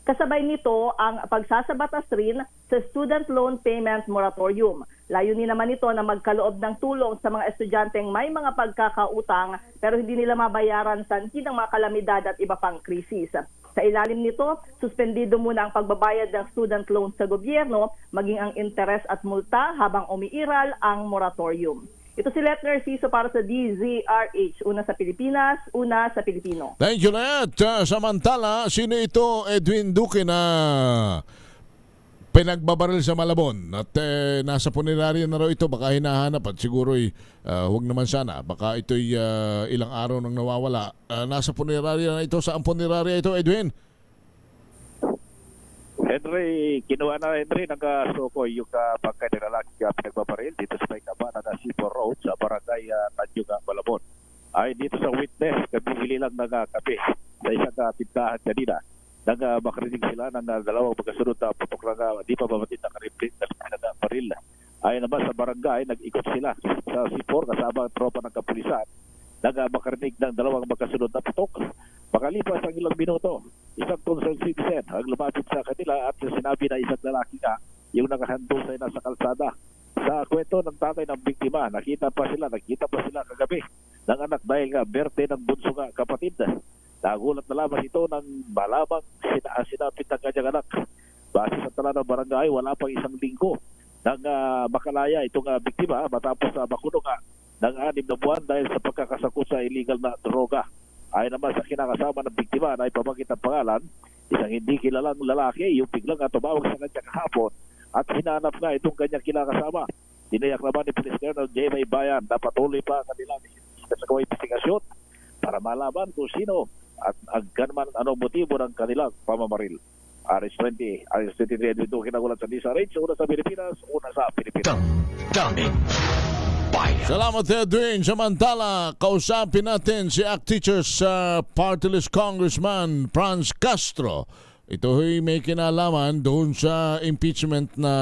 Kasabay nito ang pagsasabatas rin sa Student Loan Payment Moratorium. Layunin naman ito na magkaloob ng tulong sa mga estudyanteng may mga pagkakautang pero hindi nila mabayaran sanhi ng mga kalamidad at iba pang krisis. Sa ilalim nito, suspendido muna ang pagbabayad ng student loan sa gobyerno, maging ang interes at multa habang umiiral ang moratorium. Ito si Let Narciso para sa DZRH. Una sa Pilipinas, una sa Pilipino. Thank you, Let. Samantala, sino ito Edwin Duque na pinagbabaril sa Malabon at nasa punerarya na raw ito, baka hinahanap at siguro huwag naman sana, baka ito'y ilang araw nang nawawala. Nasa punerarya na ito, saan punerarya ito, Edwin? Henry, kinuha na Henry ng suko yung bangkay ng lalaki pinagbabaril dito sa may kaba ng C4 Road sa barangay Tanjung Malabon. Ay dito sa witness, kabibili lang ng kape sa isang tindahan kanina. Nang makarinig sila ng dalawang magkasunod na putok ng di pa mamatid na kariplit na baril. Ay naman sa barangay, nag-ikot sila sa C4 kasama ang tropa ng kapulisan. Nang makarinig ng dalawang magkasunod na putok. Makalipas ang ilang minuto, isang concerned citizen ang lumapit sa kanila at sinabi na isang lalaki nga yung nakahandol sa nasa kalsada. Sa kwento ng tatay ng biktima, nakita pa sila kagabi ng anak dahil nga birthday ng bunso nga kapatid. Nagulat na lamang ito ng malamang sinapit ng kanyang anak. Base sa tala ng barangay, wala pang isang linggo nang makalaya itong biktima matapos makulong ng 6 na buwan dahil sa pagkakasakot sa illegal na droga. Ay naman sa kinakasama ng biktima na ipamagit ang pangalan, isang hindi kilalang lalaki yung biglang tumawag sa kanya kahapon at hinanap nga itong kanyang kinakasama. Tinayak naman ni Police Colonel J.M. Bayan na patuloy pa ang kanilang sa investigasyon para malaman kung sino at agkanman anong motibo ng kanilang pamamaril. RS-20, RS-23, dito kinagulat sa DSRH, una sa Pilipinas, una sa Pilipinas. Daming bayan. Salamat, Edwin. Samantala, kausapin natin si ACT Teachers Party List Congressman Franz Castro. Ito ay may kinalaman doon sa impeachment na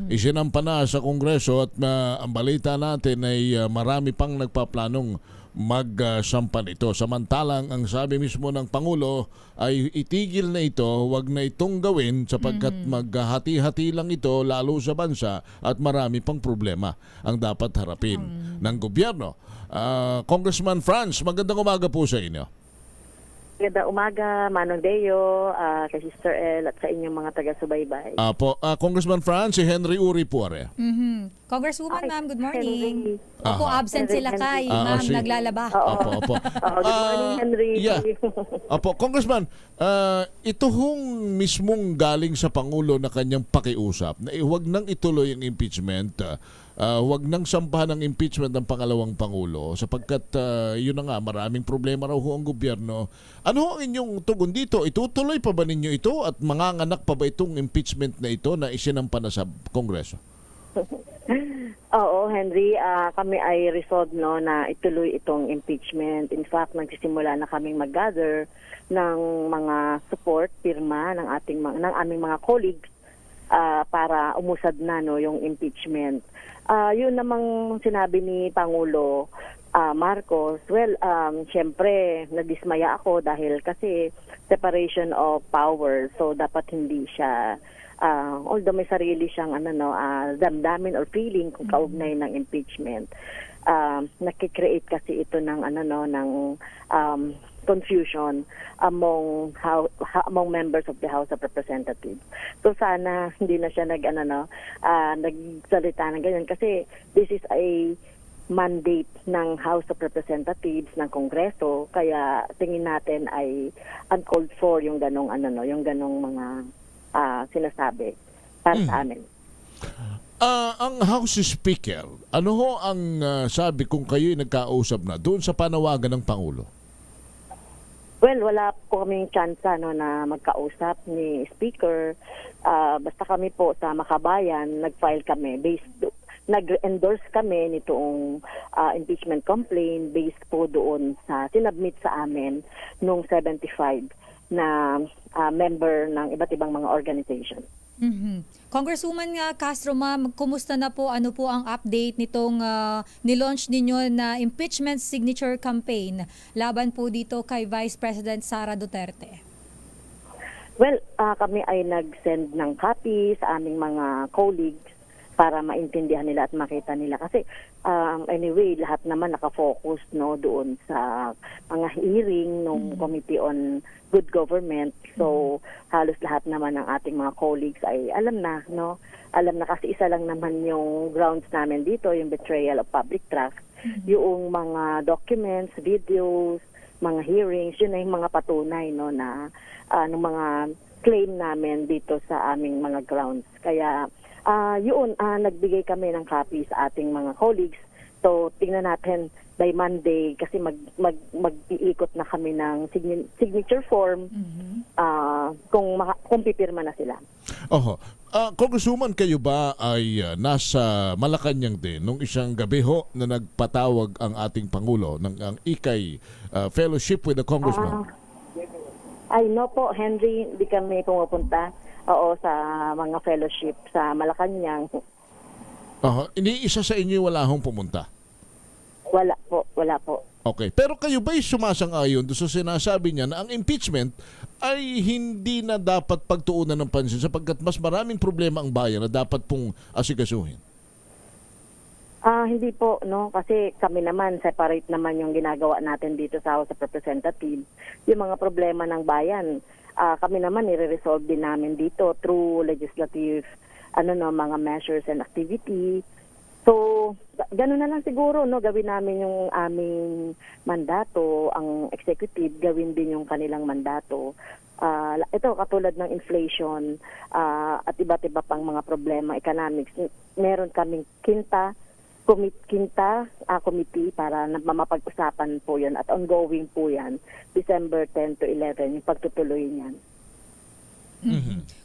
isinampa na sa Kongreso at ang balita natin ay marami pang nagpaplanong magsampa nito. Samantalang ang sabi mismo ng Pangulo ay itigil na ito, wag na itong gawin sapagkat maghati-hati lang ito lalo sa bansa at marami pang problema ang dapat harapin ng gobyerno. Congressman Franz, magandang umaga po sa inyo. Magandang umaga, Manong Deo, kay Sister El at sa inyong mga taga-subaybay. Congressman Franz, si Henry Uri po are. Congresswoman, Okay, ma'am, good morning. Henry. Opo, absent sila kay ma'am, naglalaba. Opo. Good morning, Henry. Yeah. Opo, Congressman, ito hong mismong galing sa Pangulo na kanyang pakiusap na huwag nang ituloy ang impeachment, huwag nang sampahan ng impeachment ng pangalawang Pangulo sapagkat yun na nga, maraming problema raw ho ang gobyerno. Ano ho ang inyong tugon dito? Itutuloy pa ba ninyo ito at manganganak pa ba itong impeachment na ito na isinampa na sa Kongreso? Oo, Henry, kami ay resolved na ituloy itong impeachment. In fact, nagsisimula na kaming mag-gather ng mga support, pirma ng aming mga colleagues para umusad na yung impeachment. Yun namang sinabi ni Pangulo Marcos, syempre nadismaya ako dahil kasi separation of power, so dapat hindi siya although may sarili siyang damdamin or feeling kung kaugnay ng impeachment, nakikreate kasi ito ng confusion among members of the House of Representatives. So sana hindi na siya nagsalita ng ganyan kasi this is a mandate ng House of Representatives ng Kongreso, kaya tingin natin ay uncalled for yung ganong mga sinasabi para sa amin. Ang House Speaker, ano ho ang sabi kung kayo'y nagkausap na doon sa panawagan ng Pangulo? Well, wala po kaming chance na magkausap ni Speaker. Basta kami po sa Makabayan, nag-file kami nag-endorse kami nitong impeachment complaint based po doon sa sinubmit sa amin nung 75 na member ng iba't ibang mga organization. Congresswoman Castro, ma'am, kumusta na po? Ano po ang update nitong nilaunch ninyo na impeachment signature campaign laban po dito kay Vice President Sara Duterte? Well, kami ay nag-send ng copy sa aming mga colleagues para maintindihan nila at makita nila. Kasi anyway, lahat naman nakafocus doon sa mga hearing ng Committee on Good Government. So, halos lahat naman ng ating mga colleagues ay alam na, Alam na kasi isa lang naman yung grounds namin dito, yung betrayal of public trust. Yung mga documents, videos, mga hearings, yun ay mga patunay, na ng mga claim namin dito sa aming mga grounds. Kaya, nagbigay kami ng copy sa ating mga colleagues. So, tingnan natin by Monday kasi mag-iikot na kami ng signature form kung pipirma na sila. Oho. Congresswoman, kayo ba ay nasa Malacanang din nung isang gabi ho na nagpatawag ang ating Pangulo ng ang ikay fellowship with the Congressman? Ay, no po, Henry, hindi kami pumupunta sa mga fellowship sa Malacanang. Oho. Iniisa sa inyo wala hong pumunta? Wala po. Okay. Pero kayo ba'y sumasang-ayon doon sa sinasabi niya na ang impeachment ay hindi na dapat pagtuunan ng pansin sapagkat mas maraming problema ang bayan na dapat pong asikasuhin? Hindi po, no? Kasi kami naman, separate naman yung ginagawa natin dito sa House of Representatives. Yung mga problema ng bayan, kami naman i-resolve din namin dito through legislative mga measures and activity. So, gano'n na lang siguro, no? Gawin namin yung aming mandato, ang executive, gawin din yung kanilang mandato. Ito, katulad ng inflation at iba't iba pang mga problema, economics, meron kaming committee para mapag-usapan po yun at ongoing po yan, December 10 to 11, yung pagtutuloy niyan.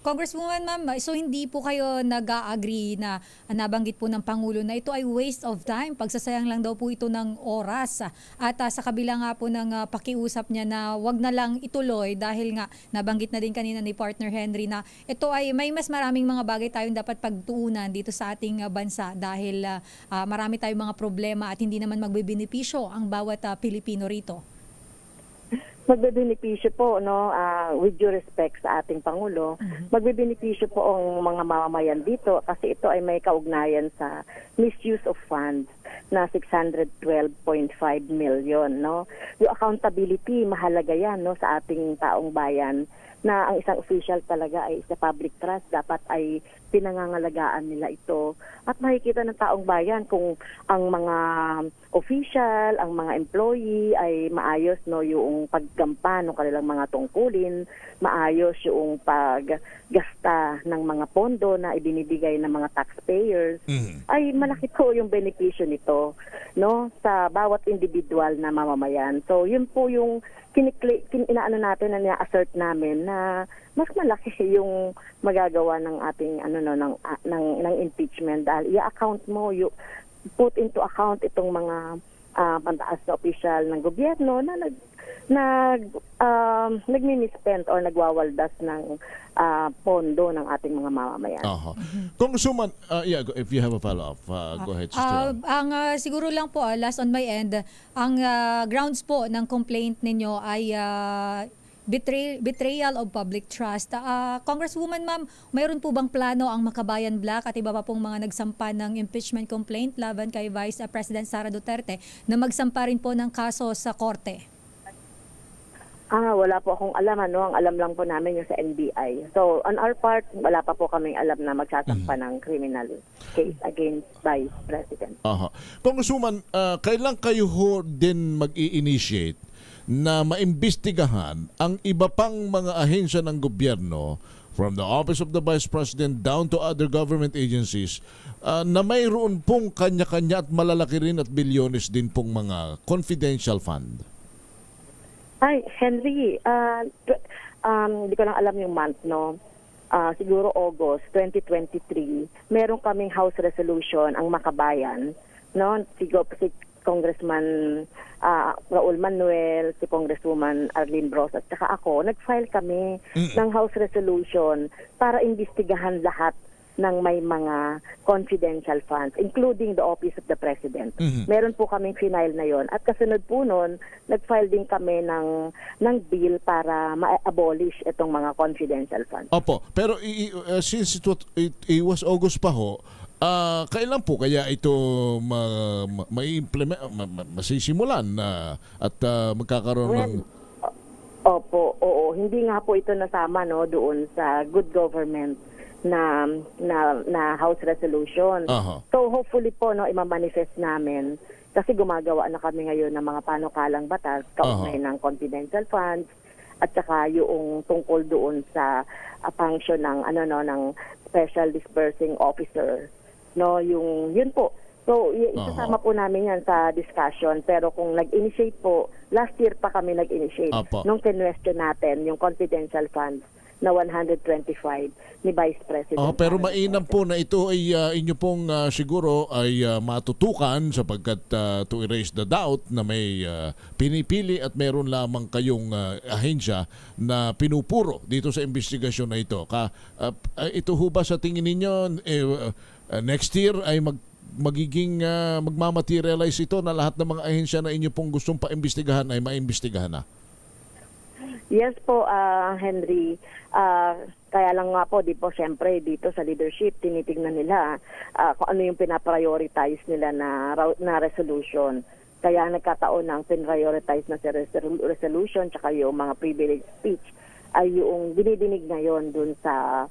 Congresswoman, ma'am, so hindi po kayo nag-agree na nabanggit po ng Pangulo na ito ay waste of time, pagsasayang lang daw po ito ng oras at sa kabila nga po ng pakiusap niya na wag na lang ituloy dahil nga nabanggit na din kanina ni partner Henry na ito ay may mas maraming mga bagay tayong dapat pagtuunan dito sa ating bansa dahil marami tayong mga problema at hindi naman magbebenepisyo ang bawat Pilipino rito. Magbebenepisyo po, no, with due respect sa ating Pangulo, magbebenepisyo po ang mga mamamayan dito kasi ito ay may kaugnayan sa misuse of funds na 612.5 million, no. Yung accountability, mahalaga yan, no, sa ating taong bayan na ang isang official talaga ay sa public trust, dapat ay pinangangalagaan nila ito. At makikita ng taong bayan kung ang mga official, ang mga employee ay maayos, no, yung paggampan ng kanilang mga tungkulin, maayos yung paggasta ng mga pondo na ibinibigay ng mga taxpayers, ay malaki po yung benepisyo nito, no, sa bawat individual na mamamayan. So yun po yung inaano natin na ina-assert namin na mas malaki yung magagawa ng ating ng impeachment dahil i-account mo, you put into account itong mga pantaas na opisyal ng gobyerno na nagmi-misspend or nagwawaldas ng pondo ng ating mga mamamayan. Congresswoman, if you have a follow-up, go ahead, Sister. Siguro lang po, last on my end, ang grounds po ng complaint ninyo ay betrayal of public trust. Congresswoman, ma'am, mayroon po bang plano ang Makabayan Black at iba pa pong mga nagsampa ng impeachment complaint laban kay Vice President Sara Duterte na magsampa rin po ng kaso sa korte? Wala po akong alam, Ang alam lang po namin yung sa NBI. So, on our part, wala pa po kaming alam na magsasampa ng criminal case against Vice President. Congresswoman, kailan kayo din mag-i-initiate na maimbestigahan ang iba pang mga ahensya ng gobyerno from the Office of the Vice President down to other government agencies na mayroon pong kanya-kanya at malalaki rin at bilyones din pong mga confidential fund? Ay, Henry, hindi ko lang alam yung month, no? Siguro August 2023, meron kaming House Resolution ang Makabayan, no? Si Congressman Raul Manuel, si Congresswoman Arlene Brosas, at saka ako, nag-file kami ng House Resolution para imbestigahan lahat ng may mga confidential funds, including the Office of the President. Meron po kaming final na yon. At kasunod po nun, nag-file din kami ng bill para ma-abolish itong mga confidential funds. Opo, pero since it was August pa ho, kailan po kaya ito masisimulan at magkakaroon ng... Opo, oo. Hindi nga po ito nasama, no, doon sa good government na House Resolution. So hopefully po, no, imamanifest namin kasi gumagawa na kami ngayon ng mga panukalang batas kaugnay ng confidential funds at saka yung tungkol doon sa function ng ng Special Disbursing Officer, no, yun po. So isasama po namin yan sa discussion, pero kung nag-initiate po, last year pa kami nag-initiate nung kinwestiyon natin yung confidential funds na 125 ni Vice President. Pero mainam po na ito ay inyo pong siguro ay matutukan sapagkat to erase the doubt na may pinipili at meron lamang kayong ahensya na pinupuro dito sa investigasyon na ito. Ito ho ba sa tingin ninyo next year ay magiging magmamaterialize ito na lahat ng mga ahensya na inyo pong gustong paimbestigahan ay maimbestigahan na? Yes po, Henry. Kaya lang nga po, syempre dito sa leadership, tinitignan nila kung ano yung pinaprioritize nila na resolution. Kaya nagkataon ng pinprioritize na si resolution tsaka yung mga privilege speech ay yung dinidinig ngayon dun sa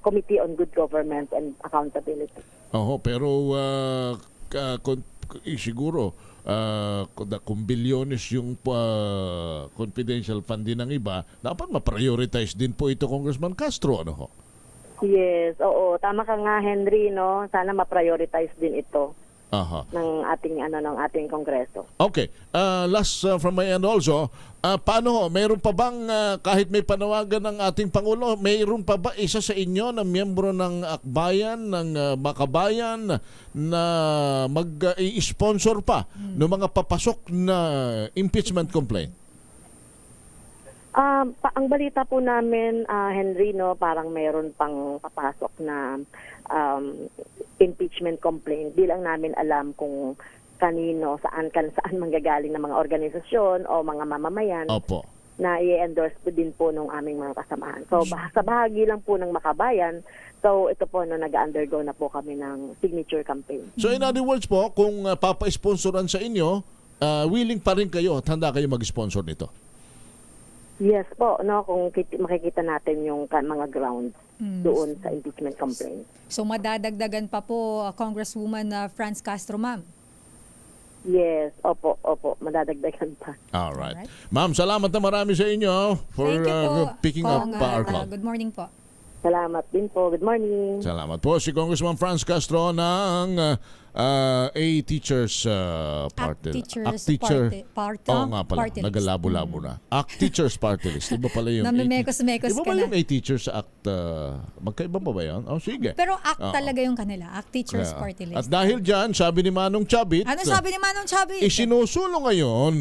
Committee on Good Government and Accountability. Pero siguro kung bilyones yung confidential fund din ng iba, dapat ma-prioritize din po ito, Congressman Castro, ano ho? Yes, oo. Tama ka nga, Henry, no? Sana ma-prioritize din ito ng ating Kongreso. Okay. Last from my end also, paano ho? Mayroon pa bang kahit may panawagan ng ating Pangulo, mayroon pa ba isa sa inyo na miyembro ng Akbayan, ng Makabayan na mag-i-sponsor pa ng mga papasok na impeachment complaint? Ang balita po namin, Henry, no, parang mayroon pang papasok na impeachment complaint. Di lang namin alam kung kanino, saan manggagaling ng mga organisasyon o mga mamamayan. Opo. Na i-endorse po din po ng aming mga kasamahan. So, sa bahagi lang po ng Makabayan, so ito po, nag-undergo na po kami ng signature campaign. So in other words po, kung papa-sponsoran sa inyo, willing pa rin kayo at handa kayo mag-sponsor nito? Yes po, no, kung makikita natin yung mga grounds doon sa impeachment complaint. So madadagdagan pa po Congresswoman Franz Castro, ma'am? Yes, opo, madadagdagan pa. Alright. Ma'am, salamat na marami sa inyo for Thank you po, picking up our call. good morning po. Salamat din po. Good morning. Salamat po si Congressman Franz Castro ng A-Teachers Party. Oo nga pala, nagalabo-labo na. ACT Teachers Party List. Iba pala yung Namimekos-mekos iba ka pala na. yung A-Teachers Act. Magkaiba pa ba yan? Sige. Pero ACT talaga yung kanila. ACT Teachers Party List. At dahil dyan, sabi ni Manong Chavit, Ano sabi ni Manong Chavit? isinusulong ngayon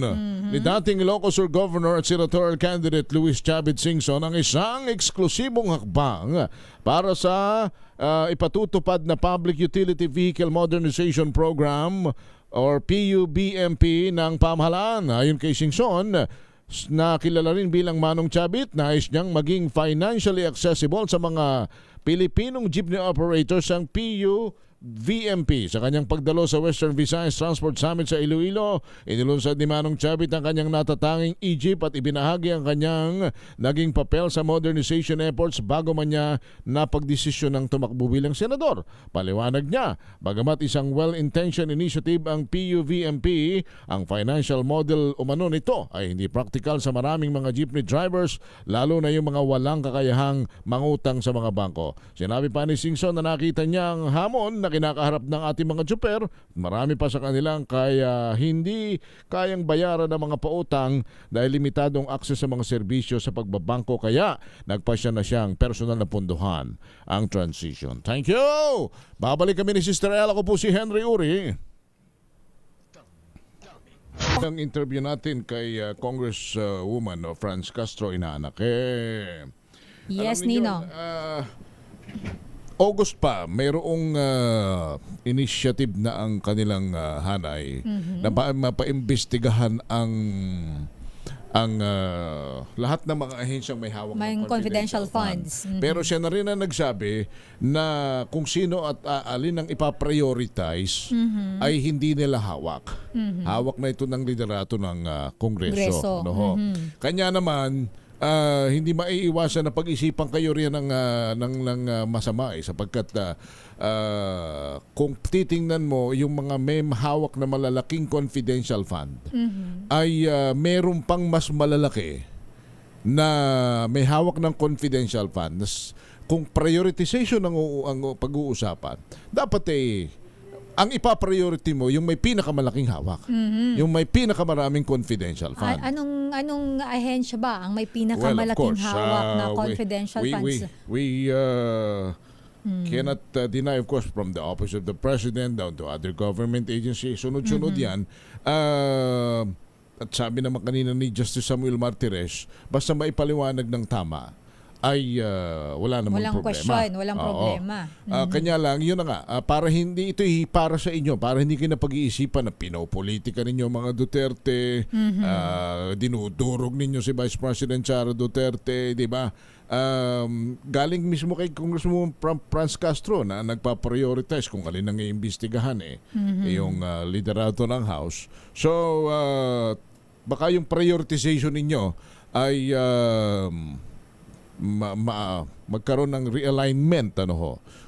ni dating Ilocos Sur Governor at senatorial candidate Luis Chavit Singson ang isang eksklusibong hakbang para sa ipatutupad na Public Utility Vehicle Modernization Program or PUBMP ng pamahalaan. Ayon kay Singson, na kilala rin bilang Manong Chavit, nais niyang maging financially accessible sa mga Pilipinong jeepney operators ang PUVMP. Sa kanyang pagdalo sa Western Visayas Transport Summit sa Iloilo, inilunsad ni Manong Chavit ang kanyang natatanging e-jeep at ibinahagi ang kanyang naging papel sa modernization efforts bago man niya napagdesisyon ng tumakbo bilang senador. Paliwanag niya, bagamat isang well-intentioned initiative ang PUVMP, ang financial model umano nito ay hindi practical sa maraming mga jeepney drivers, lalo na yung mga walang kakayahang mangutang sa mga bangko. Sinabi pa ni Singson na nakita niya ang hamon na kinakaharap ng ating mga tsuper, marami pa sa kanilang kaya hindi kayang bayaran ng mga pautang dahil limitadong access sa mga serbisyo sa pagbabangko, kaya nagpasya na siyang personal na punduhan ang transition. Thank you! Babalik kami ni Sister El. Ako po si Henry Uri. Ang interview natin kay Congresswoman Franz Castro, inaanak. Yes, alam ninyo, Nino. August pa, mayroong initiative na ang kanilang hanay na mapaimbestigahan ang lahat ng mga ahensyang may hawak ng confidential funds. Pero siya na rin ang nagsabi na kung sino at alin ang ipaprioritize ay hindi nila hawak. Hawak na ito ng liderato ng Kongreso. Kanya naman, hindi maiiwasan na pag-isipan kayo riyan ng masama sapagkat kung titingnan mo yung mga may hawak na malalaking confidential fund ay meron pang mas malalaki na may hawak ng confidential fund. Kung prioritization ang pag-uusapan, dapat ang ipa-priority mo yung may pinakamalaking hawak. Yung may pinakamaraming confidential fund. Anong ahensya ba ang may pinakamalaking hawak na confidential funds? We cannot deny, of course, from the Office of the President down to other government agencies. Sunod-sunod yan. At sabi naman kanina ni Justice Samuel Martires, basta maipaliwanag ng tama, ay wala namang Walang problema. question, walang problema. Kanya lang, yun na nga, para hindi ito para sa inyo, para hindi kayo napag-iisipan na pinopolitika ninyo mga Duterte, dinudurog ninyo si Vice President Sara Duterte, di ba? Galing mismo kay Congressman Franz Castro na nagpa-prioritize kung alin ang iimbestigahan yung liderato ng House. So, baka yung prioritization ninyo ay magkaroon ng realignment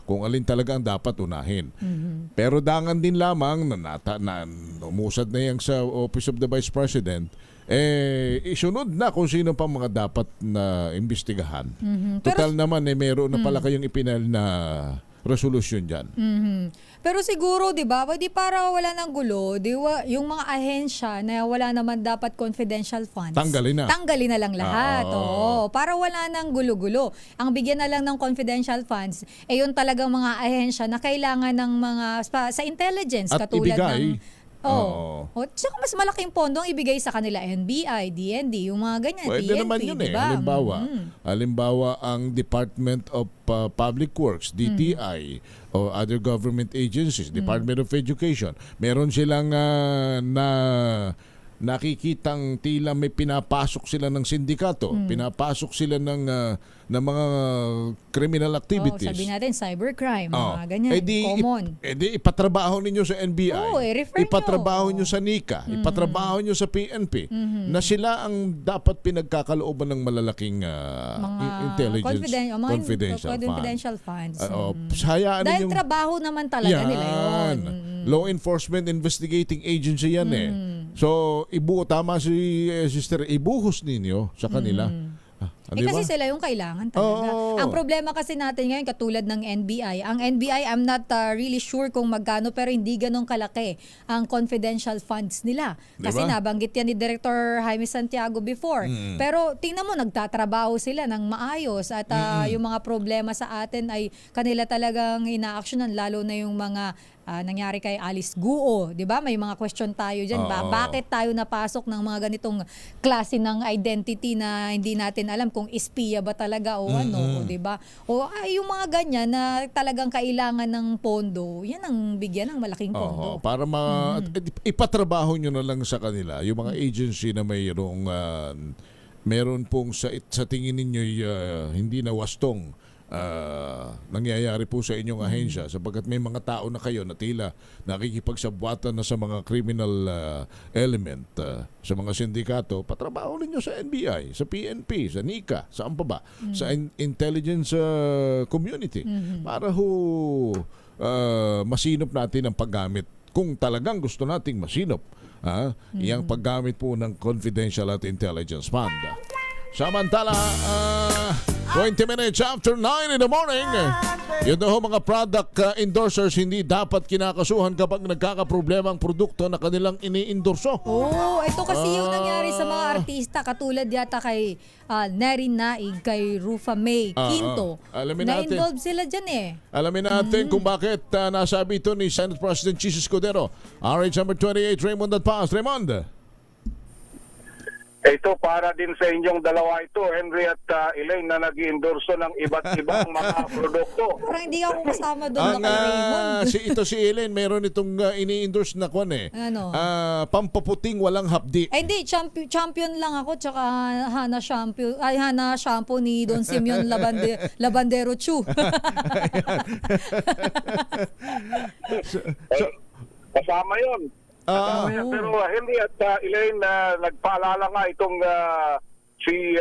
kung alin talaga ang dapat unahin. Pero dangan din lamang na umusad na yan sa Office of the Vice President, isunod na kung sino pa mga dapat na imbestigahan. Total naman meron na pala kayong ipinal na resolution dyan. Pero siguro, di ba, di para wala ng gulo, yung mga ahensya na wala naman dapat confidential funds. Tanggalin na. Tanggalin na lang lahat. Oo. Para wala ng gulo-gulo. Ang bigyan na lang ng confidential funds, yun talagang mga ahensya na kailangan ng mga sa intelligence. At katulad ibigay. Tsaka mas malaking pondo ang ibigay sa kanila, NBI, DND, yung mga ganyan, Pwede PNP, naman yun diba? Halimbawa, ang Department of Public Works, DTI, o other government agencies, Department of Education, meron silang nakikitang tila may pinapasok sila ng sindikato, pinapasok sila ng mga criminal activities. Sabi natin, cybercrime, mga ganyan, common. Ipatrabaho ninyo sa NBI, refer ipatrabaho nyo sa NICA, ipatrabaho nyo sa PNP, na sila ang dapat pinagkakalooban ng malalaking intelligence, confidential funds. Dahil trabaho naman talaga nila yun. Law enforcement investigating agency yan So, tama si Sister, ibuhos ninyo sa kanila. Kasi sila yung kailangan talaga. Ang problema kasi natin ngayon, katulad ng NBI, ang NBI, I'm not really sure kung magkano, pero hindi ganun kalaki ang confidential funds nila. Kasi nabanggit yan ni Director Jaime Santiago before. Pero tingnan mo, nagtatrabaho sila ng maayos at yung mga problema sa atin ay kanila talagang ina-actionan, lalo na yung mga nangyari kay Alice Guo, 'di ba? May mga question tayo diyan. Bakit tayo napasok ng mga ganitong klase ng identity na hindi natin alam kung espiya ba talaga o ano, 'di ba? O yung mga ganyan na talagang kailangan ng pondo, 'yan ang bigyan ng malaking pondo. Para ipatrabaho nyo na lang sa kanila yung mga agency na meron pong sa tingin ninyo hindi na wastong nangyayari po sa inyong ahensya, sapagkat may mga tao na kayo na tila nakikipagsabwatan na sa mga criminal element, sa mga sindikato. Patrabaho ninyo sa NBI, sa PNP, sa NICA, saan pa ba? Sa intelligence community, para masinop natin ang paggamit, kung talagang gusto nating masinop yung paggamit po ng confidential at intelligence fund. Samantala, 20 minutes after 9 in the morning, yun na mga product endorsers hindi dapat kinakasuhan kapag nagkakaproblema ang produkto na kanilang ini-endorso. Ito kasi yung nangyari sa mga artista, katulad yata kay Neri Naig, kay Rufa May Quinto. Na-involve sila dyan Alamin natin kung bakit nasabi ito ni Senate President Chis Escudero. RH number 28, Raymond at Paz. Raymond. Ito para din sa inyong dalawa ito, Henry at Elaine, na nag-endorso ng iba't ibang mga produkto. Parang hindi ako kasama doon na kay Raymond. Si Elaine, meron itong ini-endorse na Ano? Pampaputing walang hapdi. Hindi, champion lang ako, tsaka Hana shampoo ni Don Simeon Labandero Chu. Kasama yun. Pero Henry at Elaine, nagpaalala nga itong si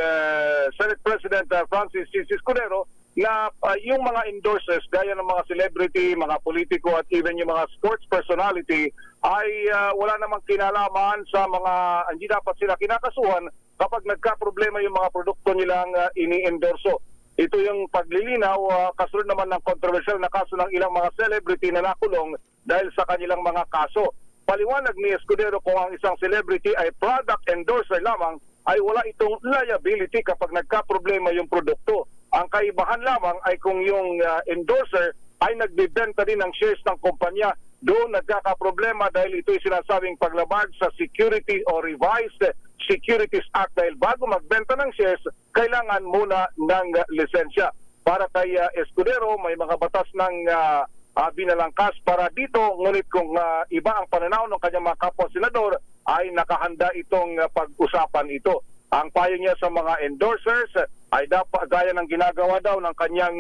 Senate President Francis C. Escudero na yung mga endorsers gaya ng mga celebrity, mga politiko at even yung mga sports personality ay wala namang kinalaman sa mga hindi dapat sila kinakasuhan kapag nagka-problema yung mga produkto nilang ini-endorso. Ito yung paglilinaw, kasunod naman ng controversial na kaso ng ilang mga celebrity na nakulong dahil sa kanilang mga kaso. Paliwanag ni Escudero kung ang isang celebrity ay product endorser lamang, ay wala itong liability kapag nagka-problema yung produkto. Ang kaibahan lamang ay kung yung endorser ay nagbibenta din ng shares ng kumpanya, doon nagkakaproblema dahil ito'y sinasabing paglabag sa security o revised Securities Act dahil bago magbenta ng shares, kailangan muna ng lisensya. Para kay Escudero, may mga batas ng binalangkas para dito, ngunit kung iba ang pananaw ng kanyang mga kapwa-senador, ay nakahanda itong pag-usapan ito. Ang payo niya sa mga endorsers ay dapat gaya ng ginagawa daw ng kanyang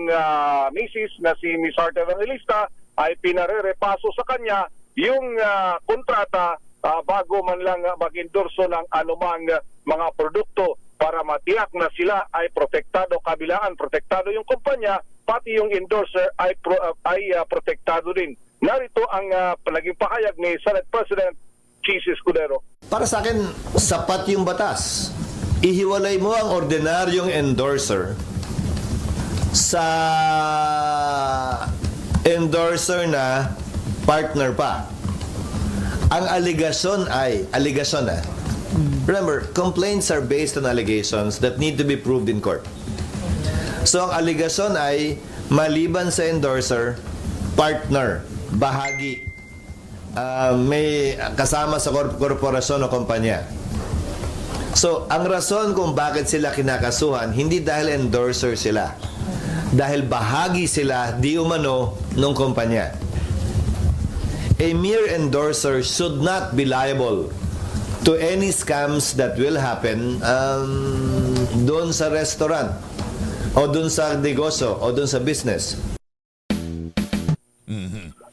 misis na si Ms. Arte Evangelista, ay pinarerepaso sa kanya yung kontrata bago man lang mag-endorso ng anumang mga produkto para matiyak na sila ay protektado, kabilaan protektado yung kumpanya, pati yung endorser ay protektado din. Narito ang naging pahayag ni Senate President Chis Escudero. Para sa akin, sapat yung batas. Ihiwalay mo ang ordinaryong endorser sa endorser na partner pa. Ang aligasyon remember, complaints are based on allegations that need to be proved in court. So ang aligasyon ay maliban sa endorser, partner, bahagi, may kasama sa korporasyon o kumpanya. So ang rason kung bakit sila kinakasuhan, hindi dahil endorser sila, dahil bahagi sila di umano ng kumpanya. A mere endorser should not be liable to any scams that will happen doon sa restaurant o doon sa negosyo o doon sa business.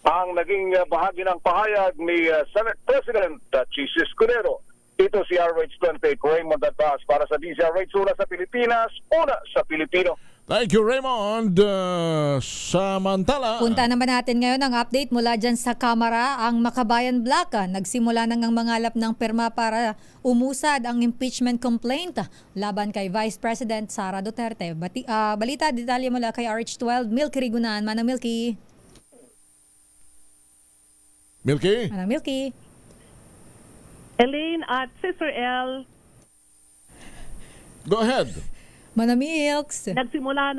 Ang naging bahagi ng pahayag ni Senate President Chis Escudero. Ito si RH28 Raymond Atas para sa DZRH, una sa Pilipinas, una sa Pilipino. Thank you, Raymond. Samantala, Punta naman natin ngayon ang update mula dyan sa Kamara. Ang Makabayan Black nagsimula nang ang mangalap ng pirma para umusad ang impeachment complaint laban kay Vice President Sara Duterte. Balita, detalye mula kay RH12, Milky Rigunan. Manang Milky. Milky? Manang Milky. Elaine at Sister L. Go ahead. Manamilks. Nagsimula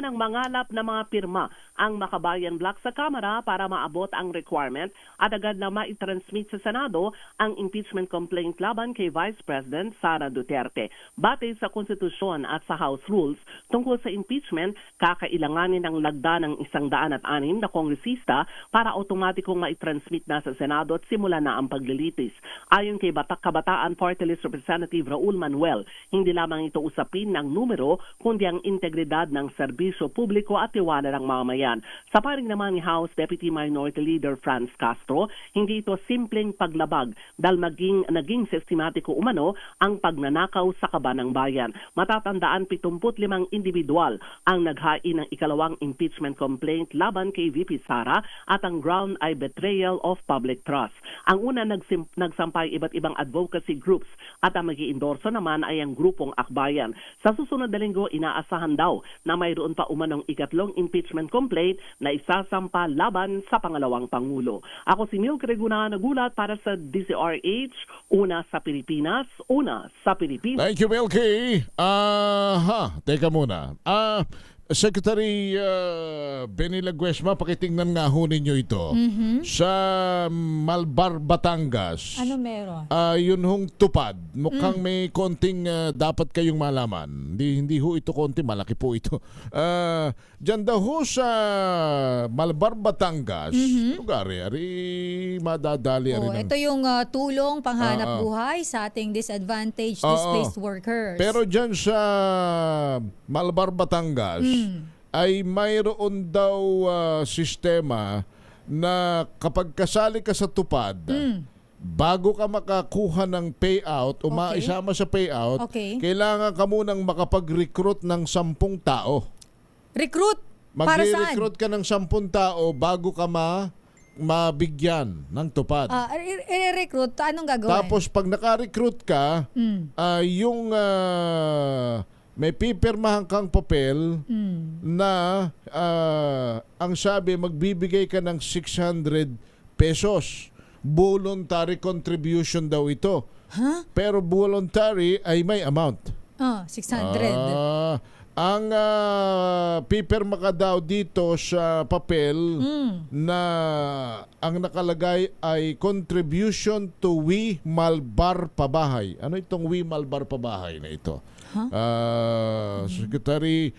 ng mangalap na mga pirma ang Makabayan Black sa Kamara para maabot ang requirement at agad na maitransmit sa Senado ang impeachment complaint laban kay Vice President Sara Duterte. Batay sa konstitusyon at sa House Rules tungkol sa impeachment, kakailanganin ang lagda ng 106 na kongresista para automatikong maitransmit na sa Senado at simula na ang paglilitis. Ayon kay Kabataan Party List Representative Raul Manuel, hindi lamang ito usapin ng numero kundi ang integridad ng serbisyo publiko at tiwala ng mamamayan. Sa paring naman ni House Deputy Minority Leader Franz Castro, hindi ito simpleng paglabag dahil naging sistematiko umano ang pagnanakaw sa kaba ng bayan. Matatandaan 75 individual ang naghain ng ikalawang impeachment complaint laban kay VP Sara at ang ground ay betrayal of public trust. Ang una nagsampay iba't ibang advocacy groups at ang mag-iendorso naman ay ang grupong Akbayan. Sa susunod na linggo, inaasahan daw na mayroon pa umanong ikatlong impeachment complaint na isasampa laban sa pangalawang Pangulo. Ako si Milk Reguna, nagulat para sa DZRH, una sa Pilipinas, una sa Pilipinas. Thank you, Milky. Teka muna. Secretary Benny Laguesma, pakitingnan nga ho ninyo ito. Sa Malbar, Batangas. Ano meron? Yun hong tupad. Mukhang may konting dapat kayong malaman. Hindi ho ito konti, malaki po ito. Diyan daw ho sa Malbar, Batangas, lugar madadali rin. Ito yung tulong panghanap buhay sa ating disadvantaged displaced workers. Pero diyan sa Malbar, Batangas, ay mayroon daw sistema na kapag kasali ka sa tupad, bago ka makakuha ng payout o maisama sa payout, kailangan ka munang makapag-recruit ng 10 tao. Recruit? Para saan? Mag-recruit ka ng 10 tao bago ka mabigyan ng tupad. I-recruit, anong gagawin? Tapos pag naka-recruit ka, yung may pipirmahan kang papel na ang sabi magbibigay ka ng 600 pesos. Voluntary contribution daw ito. Pero voluntary ay may amount. 600. Ang pipirma ka daw dito sa papel na ang nakalagay ay contribution to We Malbar Pabahay. Ano itong We Malbar Pabahay na ito? Secretary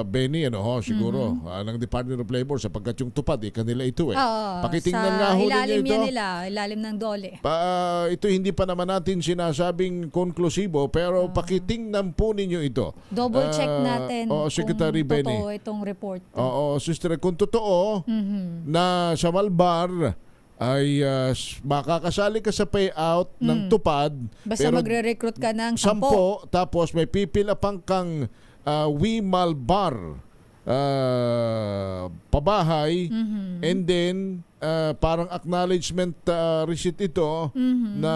Benny, siguro, ng Department of Labor sapagkat yung tupad, kanila ito eh. Pakitingnan nga ho ilalim ninyo ito. Ilalim ng dole. Ito hindi pa naman natin sinasabing konklusibo pero pakitingnan po ninyo ito. Double check natin Secretary kung Benny. totoo itong report. Sister, kung totoo na sa Malbar ay makakasali ka sa payout ng tupad. Basta magre-recruit ka ng 10. Tapos may pipila pang kang We Malbar pabahay and then parang acknowledgement receipt ito na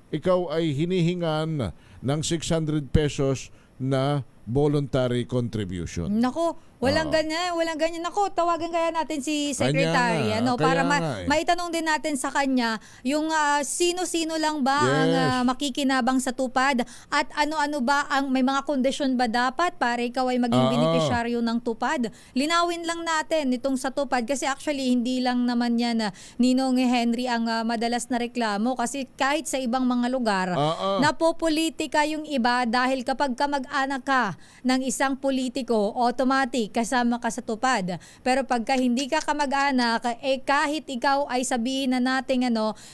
ikaw ay hinihingan ng 600 pesos na voluntary contribution. Nako, walang ganyan. Nako, tawagan kaya natin si Secretary para maitanong din natin sa kanya yung sino-sino lang ba ang makikinabang sa tupad at ano-ano ba ang may mga kondisyon ba dapat para ikaw ay maging benepisyaryo ng tupad. Linawin lang natin itong sa tupad kasi actually hindi lang naman yan Ninong Henry ang madalas na reklamo kasi kahit sa ibang mga lugar napopolitika yung iba dahil kapag kamag-anak ka ng isang politiko, automatic kasama ka sa tupad. Pero pagka hindi ka kamag-anak, kahit ikaw ay sabihin na natin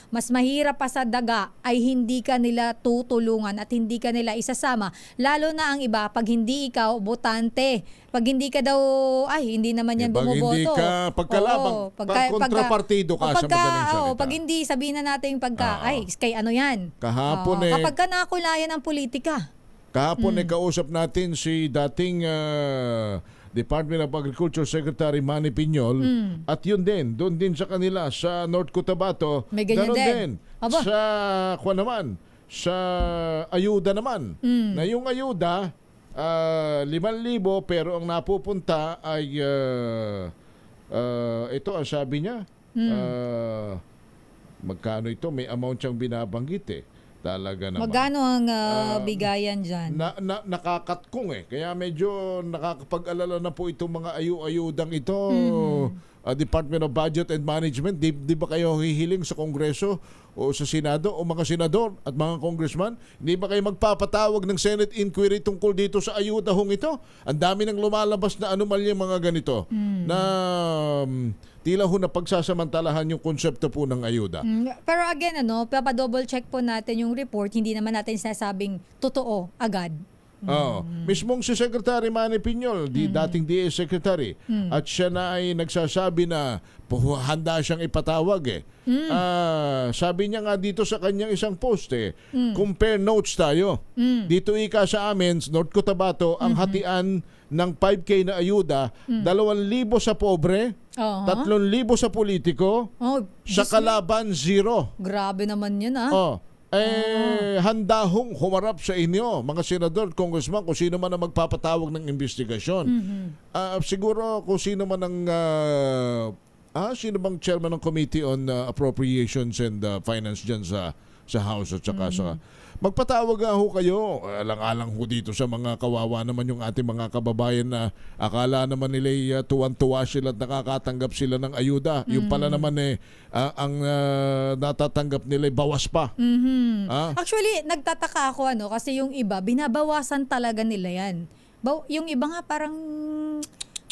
mas mahirap pa sa daga, ay hindi ka nila tutulungan at hindi ka nila isasama. Lalo na ang iba, pag hindi ikaw botante, pag hindi ka daw, hindi naman yan bumoboto. Pag hindi ka pagkalabang, kontrapartido ka sa madaling salita. Pag hindi, sabihin na natin kay ano yan. Kahapon kapag ka nakulayan ng politika. Kahapon kausap natin si dating Department of Agriculture Secretary Manny Piñol at yun din, doon din sa kanila sa North Cotabato, may ganyan din. Sa ayuda naman. Na yung ayuda 5,000 pero ang napupunta ay ito ang sabi niya. Magkano ito? May amount siyang binabanggit Talaga naman. Magkano ang bigayan dyan? Nakakatkong Kaya medyo nakakapag-alala na po itong mga ayu-ayudang ito. Department of Budget and Management, di ba kayo hihiling sa Kongreso o sa Senado o mga senador at mga congressman? Hindi ba kayo magpapatawag ng Senate inquiry tungkol dito sa ayuda ito? Ang dami nang lumalabas na anomalya mga ganito na tila na pagsasamantalahan yung konsepto po ng ayuda. Pero again, papadouble check po natin yung report. Hindi naman natin sinasabing totoo agad. Mismong si Secretary Manny Piñol, dating DA Secretary, at siya na ay nagsasabi na handa siyang ipatawag sabi niya nga dito sa kanyang isang post compare notes tayo. Dito sa amin, North Cotabato, ang hatian ng 5K na ayuda, 2,000 sa pobre, 3,000 sa politiko, sa kalaban 0. Grabe naman yun handa hong humarap sa inyo, mga senador, congressman, kung sino man ang magpapatawag ng investigasyon. Siguro kung sino man ang sino bang chairman ng Committee on Appropriations and Finance dyan sa House at saka sa magpatawag ho kayo. Alang-alang ho dito sa mga kawawa naman yung ating mga kababayan na akala naman nila tuwan-tuwa sila at nakakatanggap sila ng ayuda. Yung pala naman ang natatanggap nila bawas pa. Actually, nagtataka ako kasi yung iba, binabawasan talaga nila yan. Yung iba nga parang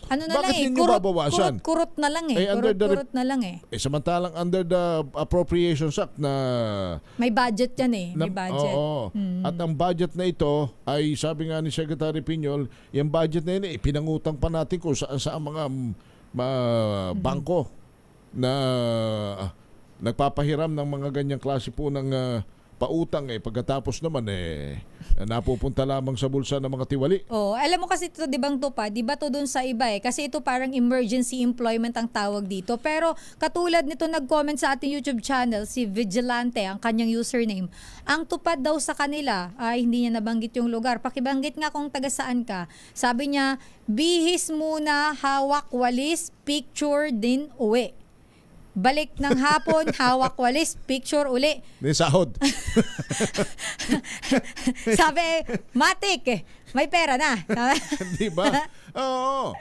Bakit hindi babawasan? Kurot na lang kurot na lang samantalang under the Appropriations Act na may budget yan may budget. At ang budget na ito ay sabi nga ni Secretary Piñol, yung budget na yun pinangutang pa natin kung saan mga bangko na nagpapahiram ng mga ganyang klase po ng pautang pagkatapos naman napupunta lamang sa bulsa ng mga tiwali. Oh, alam mo kasi ito, di bang Tupad? Di ba to dun sa iba Kasi ito parang emergency employment ang tawag dito. Pero katulad nito nag-comment sa ating YouTube channel, si Vigilante, ang kanyang username. Ang tupad daw sa kanila, ay hindi niya nabanggit yung lugar. Pakibanggit nga kung taga saan ka. Sabi niya, bihis muna, hawak walis, picture din uwi. Balik ng hapon, hawak walis, picture uli. May sahod. Sabi, matik may pera na. Di ba? Oo.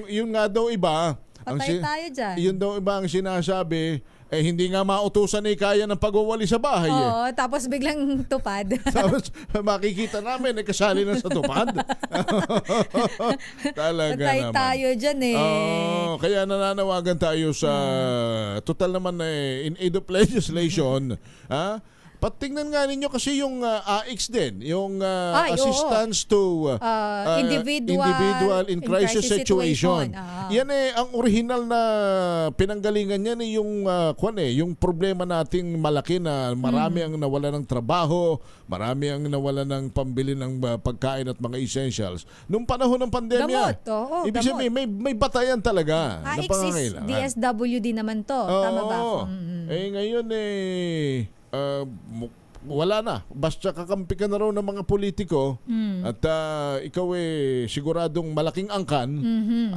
Yung nga daw iba, Patay tayo dyan. yun daw iba ang sinasabi, hindi nga mautusan kaya ng pagwawali sa bahay. Oo, tapos biglang tupad. Tapos makikita namin, kasali na sa tupad. Talaga Patay naman. tayo dyan Kaya nananawagan tayo sa total naman in aid of legislation. Patingnan nga ninyo kasi yung AIX din, yung assistance to individual in crisis situation. Yan ang original na pinanggalingan niyan yung yung problema nating malaki na marami ang nawala ng trabaho, marami ang nawala ng pambili ng pagkain at mga essentials. Nung panahon ng pandemya, ibig sabihin may batayan talaga na AIX is pangangailangan. DSWD naman to. Tama ba? Ngayon wala na. Basta kakampi ka na raw ng mga politiko at ikaw siguradong malaking angkan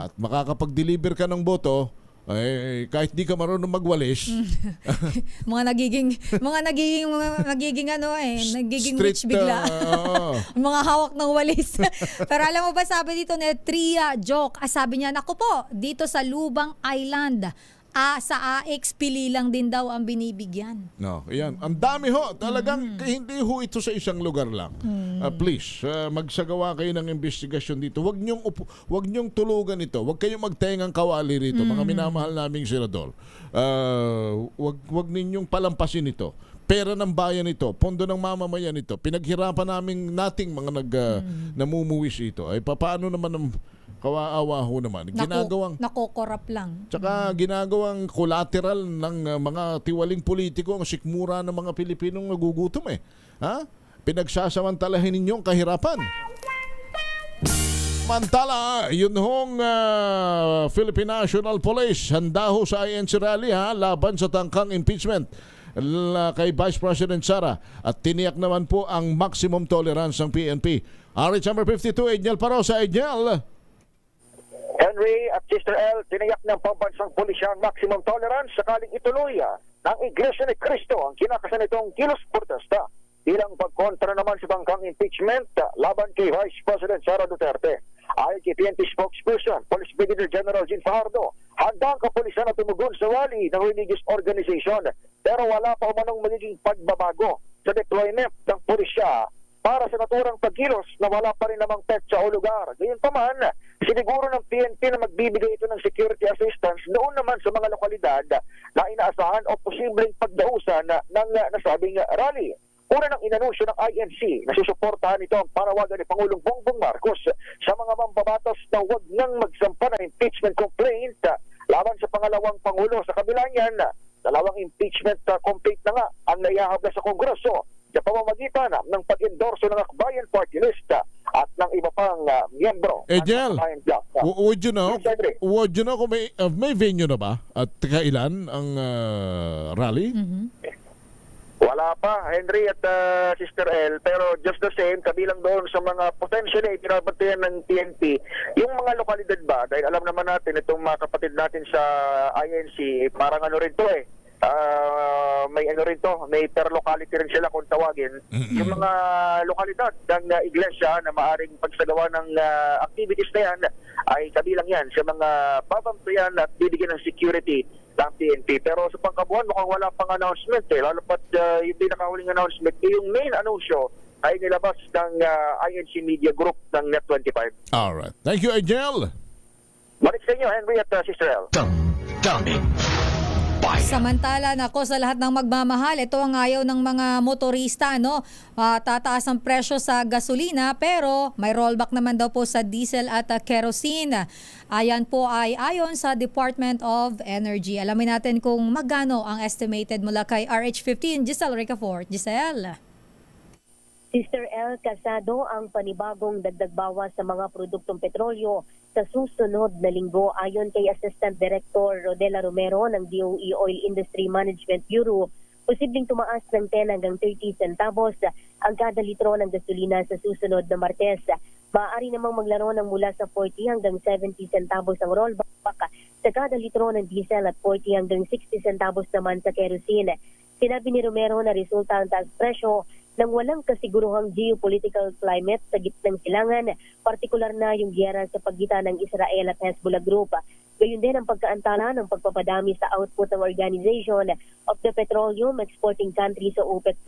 at makakapag-deliver ka ng boto, kahit di ka marunong magwalis. nagiging rich bigla. Mga hawak ng walis. Pero alam mo ba, sabi dito ni Tria Joke, sabi niya, naku po, dito sa Lubang Island, sa AX, pili lang din daw ang binibigyan. No, yan. Ang dami ho. Talagang hindi ho ito sa isang lugar lang. Please, magsagawa kayo ng investigasyon dito. Huwag niyong tulugan ito. Huwag kayong magtengang kawali rito. Mga minamahal naming senador. Huwag ninyong palampasin ito. Pera ng bayan ito, pondo ng mamamayan ito. Pinaghirapan nating mga namumuwis ito. Paano naman kawaawa ho naman. Nakokorap lang. Tsaka ginagawang collateral ng mga tiwaling politiko ang sikmura ng mga Pilipinong nagugutom Pinagsasamantalahin ninyo ang kahirapan. Mantala, yun hong Philippine National Police handa ho sa INC rally laban sa tangkang impeachment kay Vice President Sara at tiniyak naman po ang maximum tolerance ng PNP. RH number 52, Edniel Parosa. Edniel. Henry at Sister L, tiniyak ng pambansang pulisya ang maximum tolerance sakaling ituloy ng Iglesia ni Cristo ang kinakasan itong kilos protesta bilang pagkontra naman sa bangkang impeachment laban kay Vice President Sara Duterte. Ayon kay PNP spokesperson, Police Brigadier General Jean Fajardo, handa ang kapulisan na tumugon sa wali ng religious organization pero wala pa umanong magiging pagbabago sa deployment ng pulisya para sa naturang pagkilos na wala pa rin namang petsa o lugar. Gayunpaman, siniguro ng PNP na magbibigay ito ng security assistance noon naman sa mga lokalidad na inaasahan o posibleng pagdausan ng nasabing rally. Una nang inanunsyo ng INC na susuportahan ito ang panawagan ni Pangulong Bongbong Marcos sa mga mambabatas na huwag nang magsampa ng impeachment complaint laban sa pangalawang Pangulo. Sa kabila niyan, dalawang impeachment complaint na nga ang naihahabla sa Kongreso sa pamamagitan ng pag-endorso ng Akbayan Party List at ng iba pang miyembro. Edniel, would you know kung may venue na ba at kailan ang rally? Wala pa, Henry at Sister L, pero just the same, kabilang doon sa mga potentially pinabantayan ng PNP, yung mga lokalidad ba, dahil alam naman natin itong mga kapatid natin sa INC, parang ano rin to may ano rin to, may per locality rin sila kung tawagin. Yung mga lokalidad ng iglesia na maaring pagsagawa ng activities na yan ay kabilang yan sa mga babantayan at bibigyan ng security ng PNP. Pero sa pangkabuhan mukhang wala pang announcement lalo pat yung pinakahuling announcement yung main anunsyo ay nilabas ng INC Media Group ng Net25. Alright. Thank you, Edniel. Balik sa inyo, Henry at Sister L. Damdamin Bayan. Samantala, nako, sa lahat ng magmamahal, ito ang ayaw ng mga motorista, no? Tataas ang presyo sa gasolina, pero may rollback naman daw po sa diesel at kerosene. Ayan po ay ayon sa Department of Energy. Alamin natin kung magkano ang estimated mula kay RH15, Giselle Ricafort. Giselle. Sister L. Casado ang panibagong dagdag bawas sa mga produktong petrolyo sa susunod na linggo ayon kay Assistant Director Rodela Romero ng DOE Oil Industry Management Bureau. Posibleng tumaas ng 10 hanggang 30 centavos ang kada litro ng gasolina sa susunod na Martes. Maaari namang maglaro ng mula sa 40 hanggang 70 centavos ang rollback sa kada litro ng diesel at 40 hanggang 60 centavos naman sa kerosene. Sinabi ni Romero na resulta ang taas presyo ng walang kasiguruhang geopolitical climate sa gitnang silangan, partikular na yung giyera sa pagitan ng Israel at Hezbollah Group. Gayon din ang pagkaantala ng pagpapadami sa output ng Organization of the Petroleum Exporting Countries o OPEC+.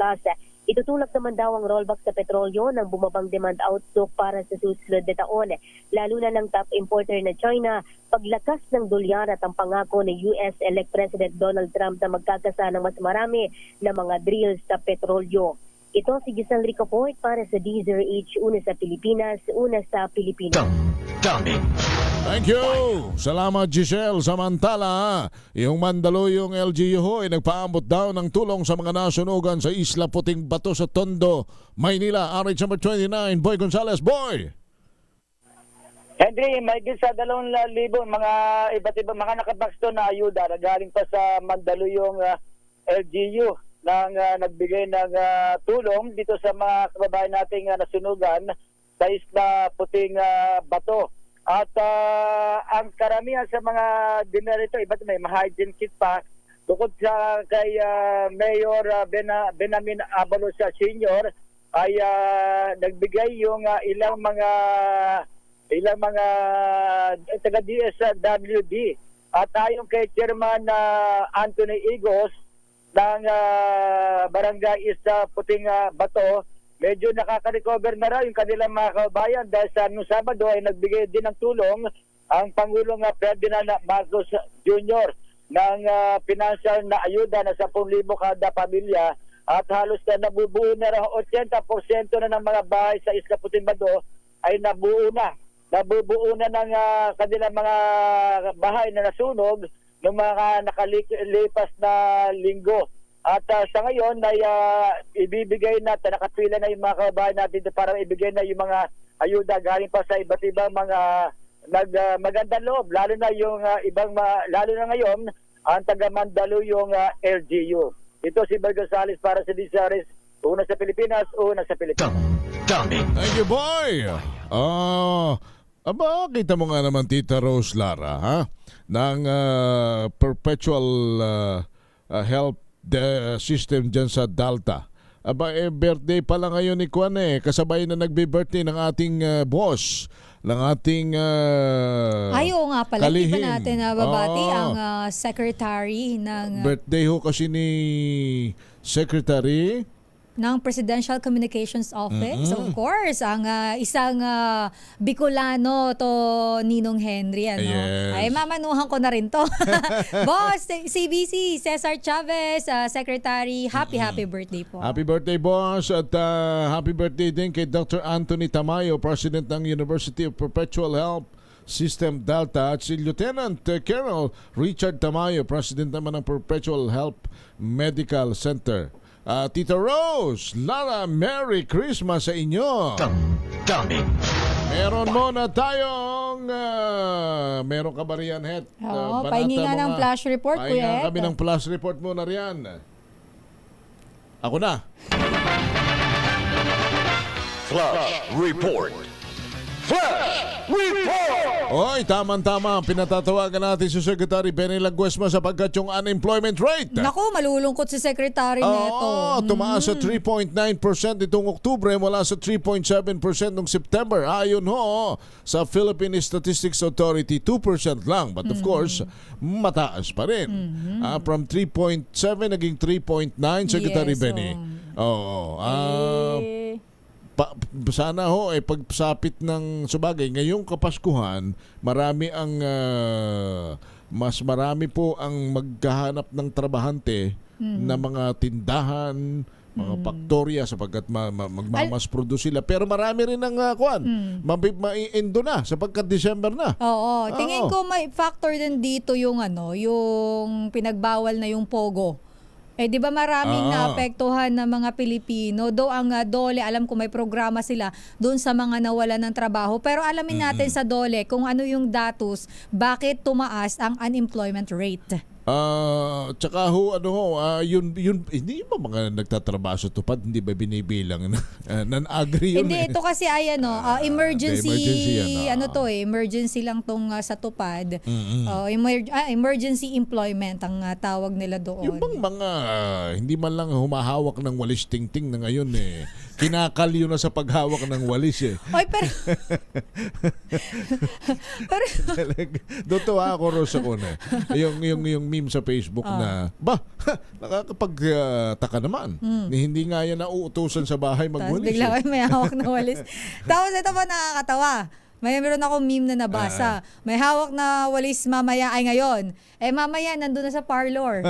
Itutulak naman daw ang rollback sa petrolyo ng bumabang demand outlook para sa susunod na taon, lalo na ng top importer na China, paglakas ng dolyar at ang pangako ni US-elect President Donald Trump na magkakasa ng mas marami na mga drills sa petrolyo. Ito si Giselle Ricafort para sa DZRH, una sa Pilipinas, una sa Pilipinas. Thank you! Salamat, Giselle. Samantala, yung Mandaluyong LGU ho ay nagpaambot daw ng tulong sa mga nasunugan sa Isla Puting Bato sa Tondo, Maynila. RH number 29, Boy Gonzales. Boy! Henry, may sa 2,000 mga iba't ibang mga nakabaksto na ayuda na galing pa sa Mandaluyong LGU nang nagbigay ng tulong dito sa mga kababayan nating nasunugan sa Isla Puting Bato. At ang karamihan sa mga dinner ito, iba't may hygiene kit pa. Bukod sa kay Mayor Benamin Abalos Sr. ay nagbigay yung ilang mga taga DSWD. At ayon kay Chairman Anthony Igos ng Barangay Isla Puting Bato, medyo nakaka-recover na raw yung kanilang mga kababayan dahil sa nung Sabado ay nagbigay din ng tulong ang Pangulong Ferdinand Marcos Jr. ng financial na ayuda na 10,000 kada pamilya at halos na nabubuo na raw 80% na ng mga bahay sa Isla Puting Bato ay nabuo na. Nabubuo na ng kanilang mga bahay na nasunog ng mga nakalipas na linggo. At sa ngayon ay ibibigay na, nakapila na yung mga kababayan natin para ibigay na yung mga ayuda galing pa sa iba't ibang mga magandang loob, lalo na yung lalo na ngayon ang taga Mandaluyong LGU. Ito si Boy Gonzales para sa DZRH, una sa Pilipinas, una sa Pilipinas. Thank you, Boy! Aba, kita mo nga naman Tita Rose Lara, ha? Ng perpetual help system dyan sa Delta. Aba, birthday pala ngayon ni Kwan kasabay na nagbe-birthday ng ating boss, ng ating Ayo nga pala, kalihim. Di ba natin babati ang secretary ng birthday ho kasi ni Secretary ng Presidential Communications Office. Of course, ang isang Bicolano to Ninong Henry. Ano? Yes. Ay, mamanuhan ko na rin to. Boss, CBC, Cesar Chavez, Secretary, happy birthday po. Happy birthday, boss. At happy birthday din kay Dr. Anthony Tamayo, President ng University of Perpetual Help System Delta, at si Lieutenant Colonel Richard Tamayo, President naman ng Perpetual Help Medical Center. Tita Rose, Lara, Merry Christmas sa inyo. Meron muna tayong meron ka ba riyan, Het? Pahingi nga ng flash report, Kuya. Pahingi kami ng flash report muna riyan. Ako na. Flash Report. Flash Report! Oy, tama-tama. Pinatatawagan natin si Secretary Benny Laguesma sapagkat yung unemployment rate. Naku, malulungkot si Secretary neto. Tumaas sa 3.9% itong Oktubre mula sa 3.7% noong September. Ayon ho sa Philippine Statistics Authority, 2% lang. But of course, mataas pa rin. From 3.7 naging 3.9, Secretary Yes, Benny. sana ho ay pagsapit ng sabagay ngayong Kapaskuhan, marami ang mas marami po ang maghahanap ng trabahante na mga tindahan, mga faktorya sapagkat magmamas produce sila. Pero marami rin ang mai-endo na sapagkat December na. Oo, tingin ko may factor din dito yung yung pinagbawal na yung pogo. Di ba maraming naapektuhan ng mga Pilipino? Though ang DOLE, alam ko may programa sila doon sa mga nawalan ng trabaho. Pero alamin natin sa DOLE kung ano yung datos, bakit tumaas ang unemployment rate. Tsaka yun, hindi ba mga nagtatrabaho sa tupad, hindi ba binibilang non-agri yun? Hindi, ito kasi ay emergency, emergency lang tong sa tupad. Emergency employment ang tawag nila doon. Yung bang mga hindi man lang humahawak ng walis tingting na ngayon kinakalyo na sa paghawak ng walis Oy, pero Doon ako Rosa ko na. Yung meme sa Facebook na, nakakapagtaka naman. Hindi nga yan nauutusan sa bahay magwalis. Bigla may hawak na walis. Tapos ito pa nakakatawa. Meron ako meme na nabasa. May hawak na walis mamaya ay ngayon. Mamaya nandun na sa parlor.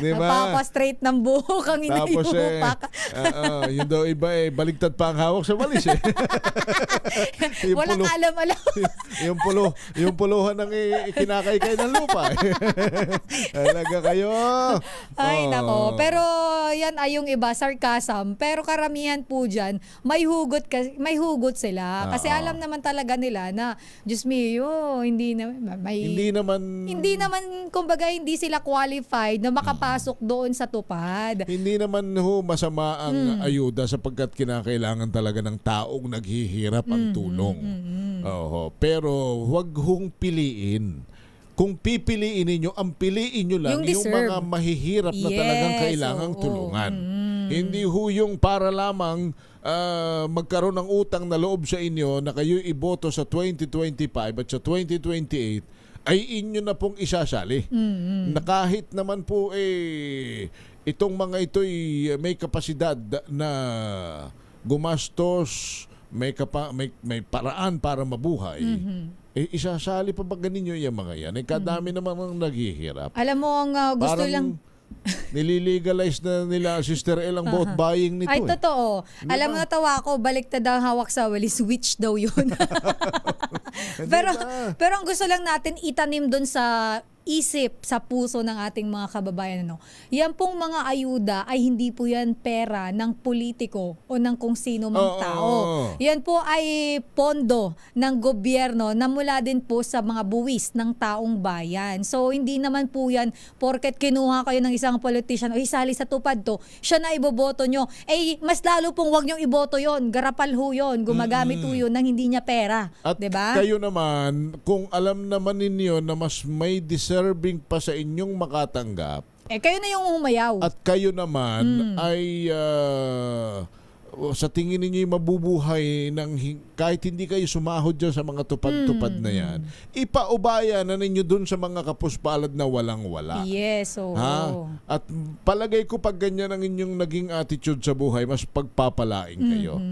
Diba? Napapa-straight ng buhok ang inayupak. Yun daw iba baligtad pa ang hawak sa walis Walang alam-alam. yung puluhan ng kinakaykay ng lupa. Talaga kayo. Ay, nako. Pero yan ay yung iba, sarcasm. Pero karamihan po dyan, may hugot sila. Kasi alam naman talaga nila na, Diyos mio, hindi naman, kumbaga, hindi sila qualified na makapasok doon sa tupad. Hindi naman masama ang ayuda sapagkat kinakailangan talaga ng taong naghihirap ang tulong. Pero huwag hong piliin. Kung pipiliin ninyo, ang piliin nyo lang yung mga mahihirap na talagang kailangang tulungan. Hindi yung para lamang magkaroon ng utang na loob sa inyo na kayo iboto sa 2025 at sa 2028 ay inyo na pong isasali. Na kahit naman po itong mga ito'y may kapasidad na gumastos, may paraan para mabuhay, isasali pa ba ganinyo yung mga yan? Kadami naman ang naghihirap. Alam mo, ang gusto parang lang nililegalize na nila Sister El ang vote buying nito. Ay, totoo. Diba? Alam mo, natawa ko, baliktad ang hawak sa walis, switch daw yun. pero ang gusto lang natin itanim doon sa isip, sa puso ng ating mga kababayan. Yan pong mga ayuda ay hindi po yan pera ng politiko o ng kung sino mang tao. Yan po ay pondo ng gobyerno na mula din po sa mga buwis ng taong bayan. So, hindi naman po yan porket kinuha kayo ng isang politician o isali sa tupad to, siya na iboboto nyo. Mas lalo pong wag nyong iboto yon, garapal ho yun, gumagamit ho yun ng hindi niya pera. At diba? Kayo naman, kung alam naman ninyo na mas may deserving pa sa inyong makatanggap, kayo na yung umayaw. At kayo naman ay sa tingin ninyo mabubuhay kahit hindi kayo sumahod dyan sa mga tupad-tupad na yan, ipaubaya na ninyo dun sa mga kapuspalad na walang-wala. Yes, At palagay ko pag ganyan ang inyong naging attitude sa buhay, mas pagpapalaing kayo.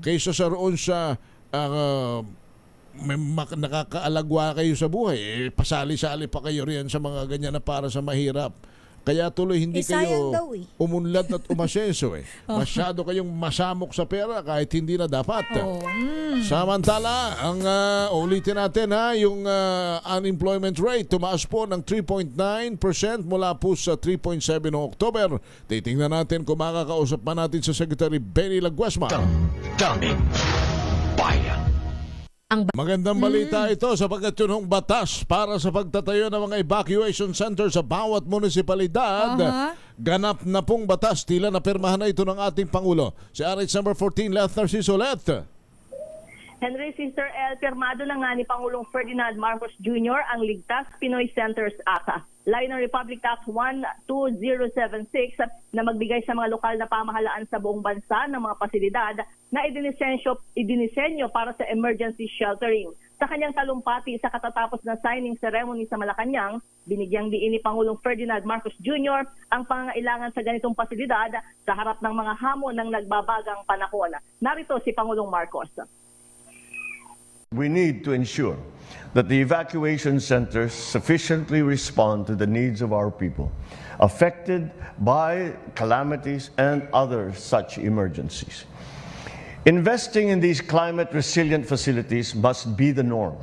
Kaysa sa roon sa nakakaalagwa kayo sa buhay, pasali-sali pa kayo riyan sa mga ganyan na para sa mahirap. Kaya tuloy hindi kayo umunlad at umasenso Masyado kayong masamok sa pera kahit hindi na dapat. Samantala, ang ulitin natin yung unemployment rate tumaas po ng 3.9% mula po sa 3.7 noong October. Titingnan natin kung makakausap pa natin sa Secretary Benny Laguasma. Daming bayan. Magandang balita ito sapagkat yun hong batas para sa pagtatayo ng mga evacuation center sa bawat munisipalidad. Ganap na pong batas, tila napirmahan na ito ng ating Pangulo. Si RH number 14, Leth Narciso. Henry, Sister El, pirmado na nga ni Pangulong Ferdinand Marcos Jr. ang Ligtas Pinoy Centers Act. Layo ng Republic Act 12076 na magbigay sa mga lokal na pamahalaan sa buong bansa ng mga pasilidad na idinisenyo para sa emergency sheltering. Sa kanyang talumpati sa katatapos na signing ceremony sa Malacanang, binigyang diin ni Pangulong Ferdinand Marcos Jr. ang pangangailangan sa ganitong pasilidad sa harap ng mga hamon ng nagbabagang panahon. Narito si Pangulong Marcos. We need to ensure that the evacuation centers sufficiently respond to the needs of our people affected by calamities and other such emergencies. Investing in these climate-resilient facilities must be the norm,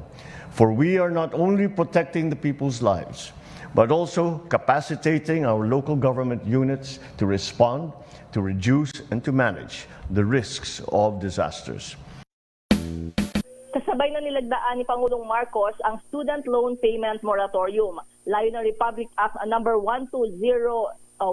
for we are not only protecting the people's lives, but also capacitating our local government units to respond, to reduce, and to manage the risks of disasters. Kasabay na nilagdaan ni Pangulong Marcos ang Student Loan Payment Moratorium. Layo ng Republic Act number 12077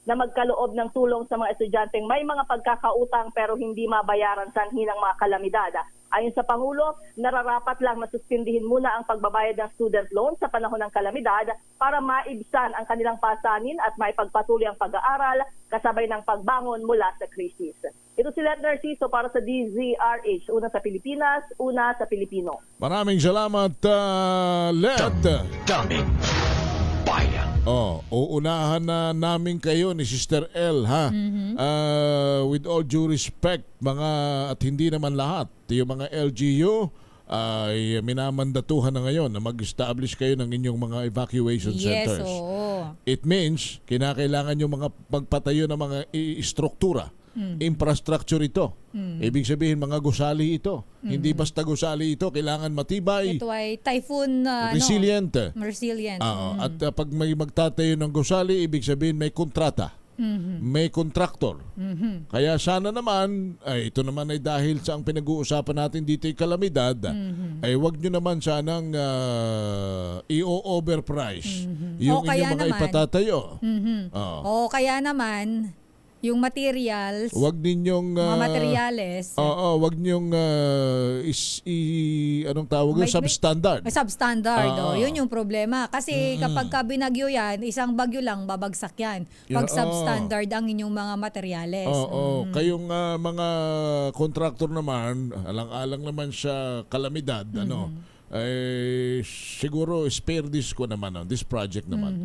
na magkaloob ng tulong sa mga estudyanteng may mga pagkakautang pero hindi mabayaran sanhi ng mga kalamidad. Ayon sa Pangulo, nararapat lang masuspindihin muna ang pagbabayad ng student loan sa panahon ng kalamidad para maibsan ang kanilang pasanin at maipagpatuloy ang pag-aaral kasabay ng pagbangon mula sa krisis. Ito si Let Narciso para sa DZRH. Una sa Pilipinas, una sa Pilipino. Maraming salamat, Let. Daming bayan. Uunahan na namin kayo ni Sister L, ha? With all due respect, at hindi naman lahat, yung mga LGU ay minamandatuhan na ngayon na mag-establish kayo ng inyong mga evacuation centers. Yes, oo. It means, kinakailangan yung mga pagpatayo ng mga struktura. Infrastructure ito. Ibig sabihin, mga gusali ito. Hindi basta gusali ito, kailangan matibay. Ito ay typhoon resilient. Resilient. At pag may magtatayo ng gusali, ibig sabihin may kontrata. May kontraktor. Kaya sana naman, ito naman ay dahil sa ang pinag-uusapan natin dito ay kalamidad, ay wag nyo naman sanang i-overprice yung inyong mga ipatatayo. O kaya naman, yung materials, wag ninyong mga materyales. wag ninyong anong tawag yun? Substandard. Substandard. Yun yung problema. Kasi kapag binagyo yan, isang bagyo lang babagsak yan. Pag substandard ang inyong mga materyales. Kayong mga contractor naman, alang-alang naman sa kalamidad, siguro spare this ko naman this project naman.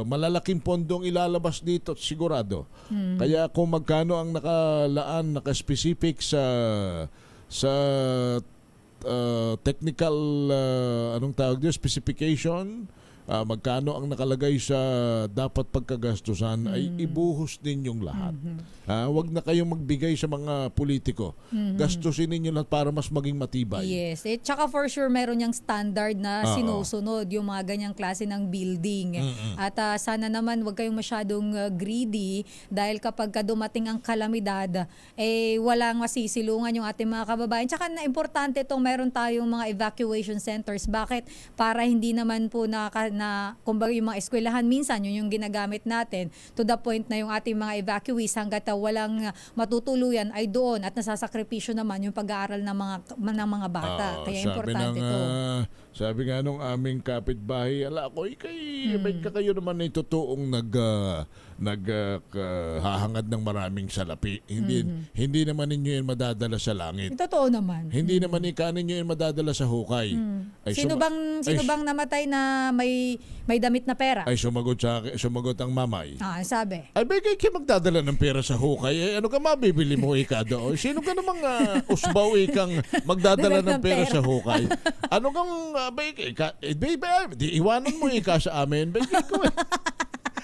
Malalaking pondong ilalabas dito sigurado. Kaya kung magkano ang naka-specific sa technical anong tawag dito, specification, magkano ang nakalagay sa dapat pagkagastusan, ay ibuhos ninyong lahat. Wag na kayong magbigay sa mga politiko. Gastusin ninyo lahat para mas maging matibay. Yes. Tsaka for sure meron yung standard na sinusunod yung mga ganyang klase ng building. At sana naman wag kayong masyadong greedy dahil kapag dumating ang kalamidad, walang masisilungan yung ating mga kababayan. Tsaka na importante itong meron tayong mga evacuation centers. Bakit? Para hindi naman po kumbaga yung mga eskwelahan minsan yun yung ginagamit natin to the point na yung ating mga evacuees hanggat walang matutuluyan ay doon at nasasakripisyo naman yung pag-aaral ng mga bata. Kaya importante ito. Sabi nga nung aming kapitbahay, may kayo naman ay totoong naghahangad ng maraming salapi. Hindi naman ninyo yan madadala sa langit. Totoo naman. Hindi naman ikanin nyo yan madadala sa hukay. Sino bang namatay na may damit na pera? Ay sumagot ang mamay. Sabi. Ay bagay kayo magdadala ng pera sa hukay. Ano ka mabibili mo ika doon? Sino ka namang usbaw ikang magdadala ng pera sa hukay? Ano kang iwanan mo ika sa amin. Bagay ko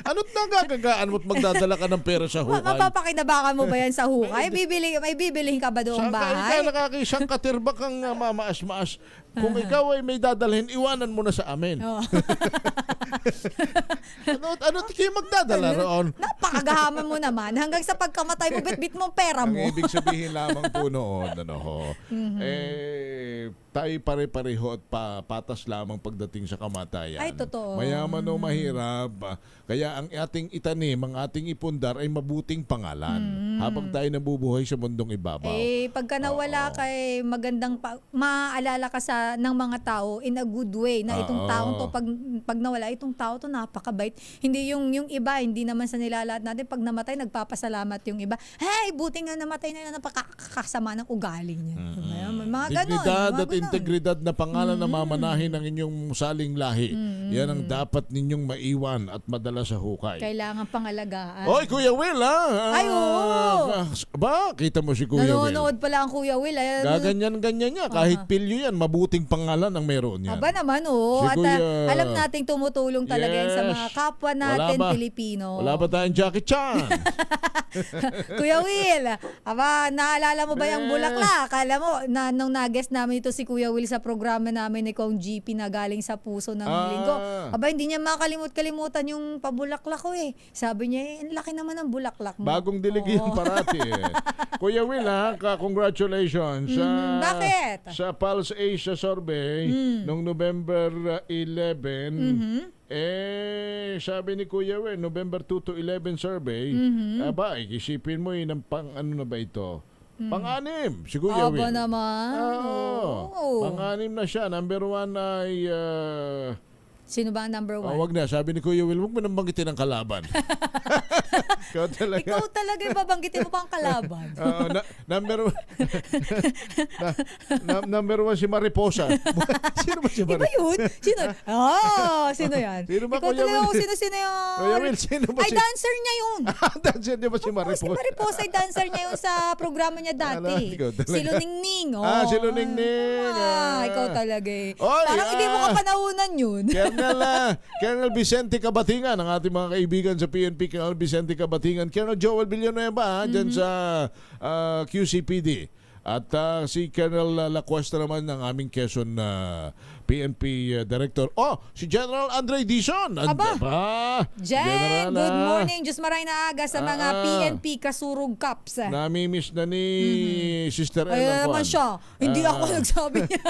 Ano't nagagagaan mo't magdadala ka ng pera sa hukay? Mapapakinabakan mo ba yan sa hukay? May bibilihin ka ba doong bahay? Saan ka nakakisang katirba kang mamaas-maas? Kung ikaw ay may dadalhin, iwanan mo na sa amin. Ano't kayo magdadala roon? Napakagahaman mo naman. Hanggang sa pagkamatay mo, bit-bit mo pera mo. Ang ibig sabihin lamang po noon, tayo pare-pareho at patas lamang pagdating sa kamatayan. Ay, totoo. Mayaman o mahirap. Kaya ang ating itanim, ang ating ipundar ay mabuting pangalan. Habang tayo nabubuhay sa mundong ibabaw. Pagka nawala kay magandang maaalala ka sa ng mga tao in a good way na itong taong to pag nawala itong tao to napakabait. Hindi yung iba, hindi naman sa nilalat natin pag namatay nagpapasalamat yung iba. Hey, buti nga namatay na napakakasama ng ugali niya. Mga ganon. Dignidad at integridad na pangalan na mamanahin ng inyong saling lahi. Yan ang dapat ninyong maiwan at madala sa hukay. Kailangan pangalagaan. Oy, Kuya Will, ha? Ay, oo. Ba, kita mo si Kuya Will. Nanonood pala ang Kuya Will. Gaganyan-ganyan niya. Kahit pilyo yan, mabuting pangalan ang meron niya. Aba naman, oo. Si At Kuya- alam nating tumutulong talaga yan sa mga kapwa natin Pilipino. Wala ba tayong Jackie Chan? Kuya Will, aba, naalala mo ba yung bulaklak? Alam mo, nung nag-guest namin ito si Kuya Will sa programa namin ni Kong GP na galing sa puso ng linggo. Aba, hindi niya makalimut-kalimutan yung pabulaklak ko eh. Sabi niya, ang laki naman ng bulaklak mo. Bagong dilig yun parati eh. Kuya Will, ha? Congratulations. Bakit? Sa Pulse Asia Survey, noong November 11, sabi ni Kuya Will, November 2 to 11 survey, aba, isipin mo yun, ano na ba ito? Pang-anim, si Kuya Will. Aba naman. Pang-anim na siya. Number 1 ay... Sino ba ang number 1? wag na. Sabi ni Kuya Will, huwag mo nang banggitin ang kalaban. Ikaw talaga yung babanggitin mo pa ang kalaban. Number 1 si Mariposa. Sino ba si Mariposa? Iba yun? Sino? Sino yan? Sino ba, Ikaw Kuya talaga Will? kung sino yun? Kuya Will, sino ba Ay, dancer niya yun. Dancer niya ba si Mariposa? Si Mariposa ay dancer niya yun sa programa niya dati. Si Luningning. Si Luningning. Ikaw talaga eh. Oy, parang hindi mo kapanahunan yun. Colonel Vicente Cabatingan, ang ating mga kaibigan sa PNP, Colonel Vicente Cabatingan, Colonel Joel Villanueva, dyan sa QCPD. At si Colonel Lacuesta naman ng aming Quezon PNP Director. Si General Andre Dizon. Jen, good morning. Diyos maray na aga sa mga PNP Kasurug Cups. Namimiss na ni Sister Ay, naman siya. Hindi ako nagsabi niya.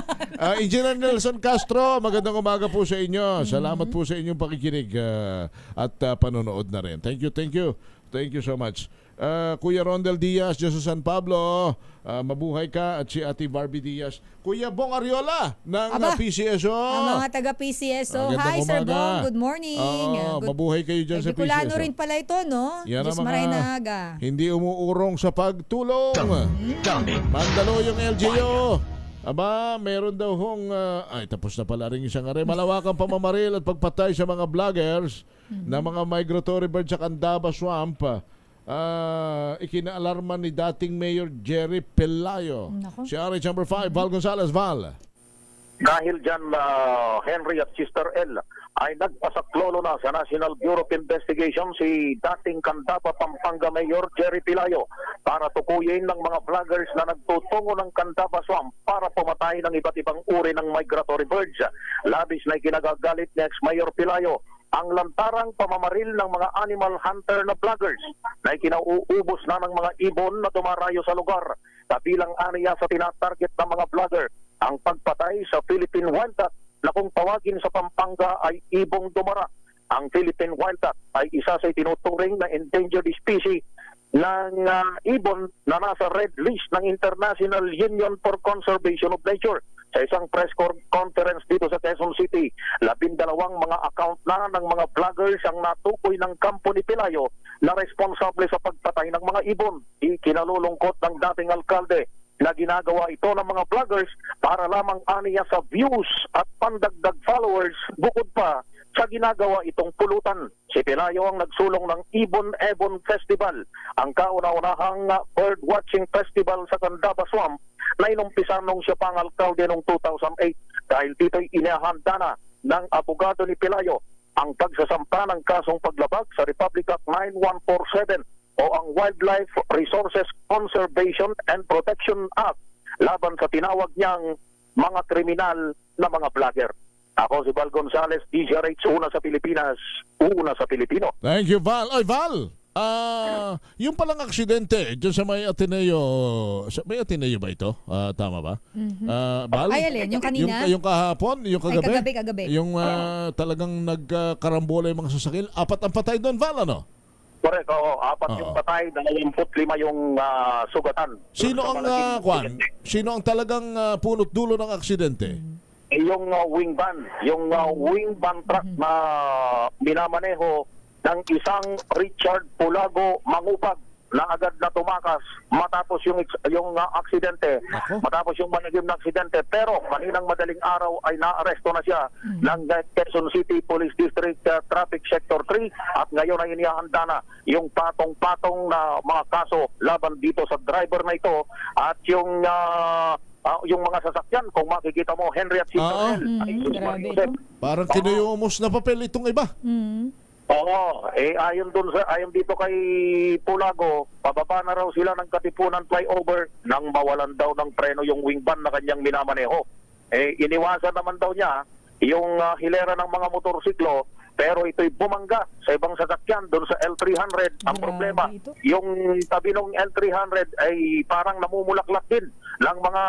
Engineer Nelson Castro, magandang umaga po sa inyo. Salamat po sa inyong pakikinig at panonood na rin. Thank you. Thank you so much. Kuya Rondel Diaz, dyan sa San Pablo, mabuhay ka, at si Ate Barbie Diaz. Kuya Bong Ariola ng PCSO. Ang mga taga-PCSO. Hi, Sir Bong. Good morning. Mabuhay kayo dyan sa PCSO. Bicolano rin pala ito, no? Yan Diyos ang maray mga na aga. hindi umuurong sa pagtulong. Mandaluyong LGU. Aba, meron daw hong, tapos na pala rin isang malawakang pamamaril at pagpatay sa mga vloggers na mga migratory birds sa Candaba Swamp. Ikinaalarma ni dating Mayor Jerry Pelayo. Si RH number 5, Val Gonzalez. Val. Dahil dyan, Henry at Sister L ay nagpasaklolo na sa National Bureau of Investigation si dating Candaba, Pampanga Mayor Jerry Pelayo para tukuyin ng mga vloggers na nagtutungo ng Candaba Swamp para pumatay ng iba't ibang uri ng migratory birds. Labis na ikinagagalit ni ex-Mayor Pelayo ang lantarang pamamaril ng mga animal hunter na vloggers na ikinauubos na ng mga ibon na dumarayo sa lugar. Kabilang aniya sa tinatarget ng mga vlogger ang pagpatay sa Philippine Wildcat na kung tawagin sa Pampanga ay ibong dumara. Ang Philippine Wildcat ay isa sa itinuturing na endangered species ng ibon na nasa red list ng International Union for Conservation of Nature. Sa isang press conference dito sa Quezon City, 12 mga account na ng mga vloggers ang natukoy ng kampo ni Pelayo na responsable sa pagpatay ng mga ibon. Ikinalulungkot ng dating alkalde na ginagawa ito ng mga vloggers para lamang aniya sa views at pandagdag followers bukod pa sa ginagawa itong pulutan. Si Pelayo ang nagsulong ng Ibon Ebon Festival, ang kauna-unahang bird watching festival sa Candaba Swamp na inumpisan nung siya pang alkalde noong 2008. Dahil dito'y inihahanda na ng abogado ni Pelayo ang pagsasampa ng kasong paglabag sa Republic Act 9147 o ang Wildlife Resources Conservation and Protection Act laban sa tinawag niyang mga kriminal na mga vlogger. Ako si Val Gonzalez, DZRH, una sa Pilipinas, una sa Pilipino. Thank you, Val. Ay, Val! Yung palang aksidente dyan sa may Ateneo, may Ateneo ba ito? Tama ba? Val? Ay, alin? Yung kanina? Yung kahapon? Yung kagabi? Ay, kagabi. Yung talagang nagkarambola yung mga sasakyan. 4 ang patay doon, Val, ano? Correct, oo. 4 yung patay, 25 yung sugatan. Sino ang talagang punot dulo ng aksidente? yung wing van, yung wing van truck na minamaneho ng isang Richard Pulago Mangupag na agad na tumakas matapos yung aksidente, matapos yung manigim na aksidente. Pero kaninang madaling araw ay naaresto na siya ng Quezon City Police District Traffic Sector 3 at ngayon ay inihahanda na yung patong-patong na mga kaso laban dito sa driver na ito at yung mga sasakyan, kung makikita mo, Henry at Sister El, ay Parang kinuyumos na papel itong iba. Oo, ayon dito kay Pulago, pababa na raw sila ng Katipunan flyover nang mawalan daw ng preno yung wing van na kanyang minamaneho. Iniwasan naman daw niya yung hilera ng mga motorsiklo, pero ito'y bumangga sa ibang sasakyan doon sa L300. Ang problema, yung tabi ng L300 ay parang namumulaklak din ng mga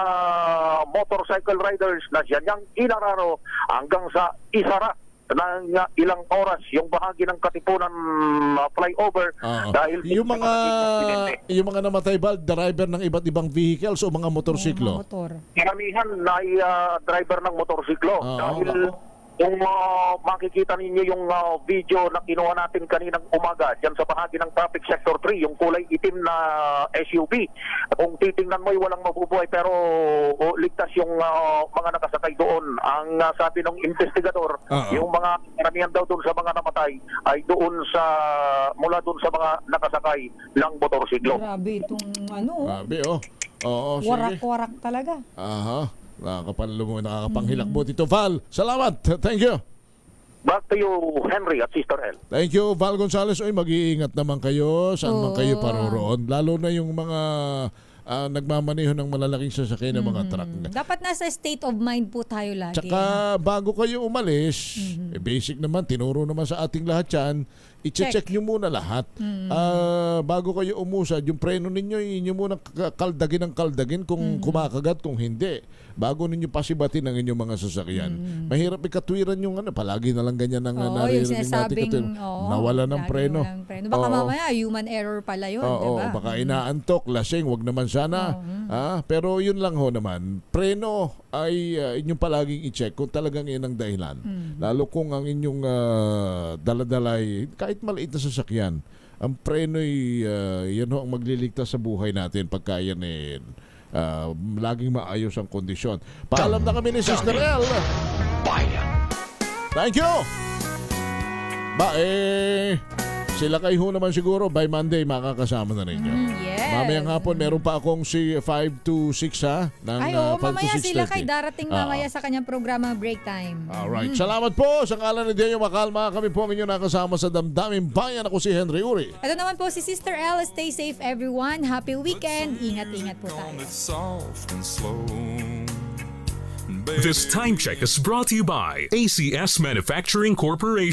motorcycle riders na siya niyang inararo hanggang sa isara ng ilang oras yung bahagi ng Katipunan flyover dahil yung mga namatay ba driver ng iba't ibang vehicles o mga motorsiklo? Karamihan na driver ng motorsiklo dahil kung makikita ninyo yung video na kinuha natin kaninang umaga dyan sa bahagi ng Traffic Sector 3, yung kulay itim na SUV, kung titingnan mo ay walang mabubuhay pero ligtas yung mga nakasakay doon. Ang sabi ng investigador, yung mga karamihan daw doon sa mga namatay ay doon mula doon sa mga nakasakay ng motorsiklo. Grabe itong Grabe, Oo, warak-warak talaga. Nakakapanghilakbot ito, Val. Salamat. Thank you. Back to you, Henry at Sister El. Thank you, Val Gonzales. Mag-iingat naman kayo saan man kayo paroroon. Lalo na yung mga nagmamaneho ng malalaking sasakyan ng mga truck. Dapat nasa state of mind po tayo lagi. Tsaka bago kayo umalis, basic naman, tinuro naman sa ating lahat yan, i-check nyo muna lahat. Bago kayo umusad, yung preno ninyo, inyo muna kaldagin kung kumakagat, kung hindi. Bago ninyo pasibatin ang inyong mga sasakyan. Mahirap ikatwiran yung palagi na lang ganyan ang naririnig natin. Nawala ng preno. Baka mamaya, human error pala yun, diba? Baka inaantok, lasing, wag naman sana. Pero yun lang ho naman, preno ay inyong palaging i-check kung talagang yan ang dahilan. Lalo kung ang inyong daladalay, kahit maliit na sasakyan, ang preno'y yan ho ang magliligtas sa buhay natin pagka yan laging maayos ang kondisyon. Paalam na kami ni Sister El. Thank you! Sila kayo naman siguro by Monday makakasama na ninyo. Yes. Mamayang hapon meron pa akong 5 to 6 mamaya sila kay darating mamaya sa kanyang programa Break Time. Alright. Salamat po sa ngalan ni Deo Makalma. Kami po ang inyong nakasama sa Damdaming Bayan. Ako si Henry Uri. Ito naman po si Sister El. Stay safe everyone. Happy weekend. Ingat-ingat po tayo. This time check is brought to you by ACS Manufacturing Corporation.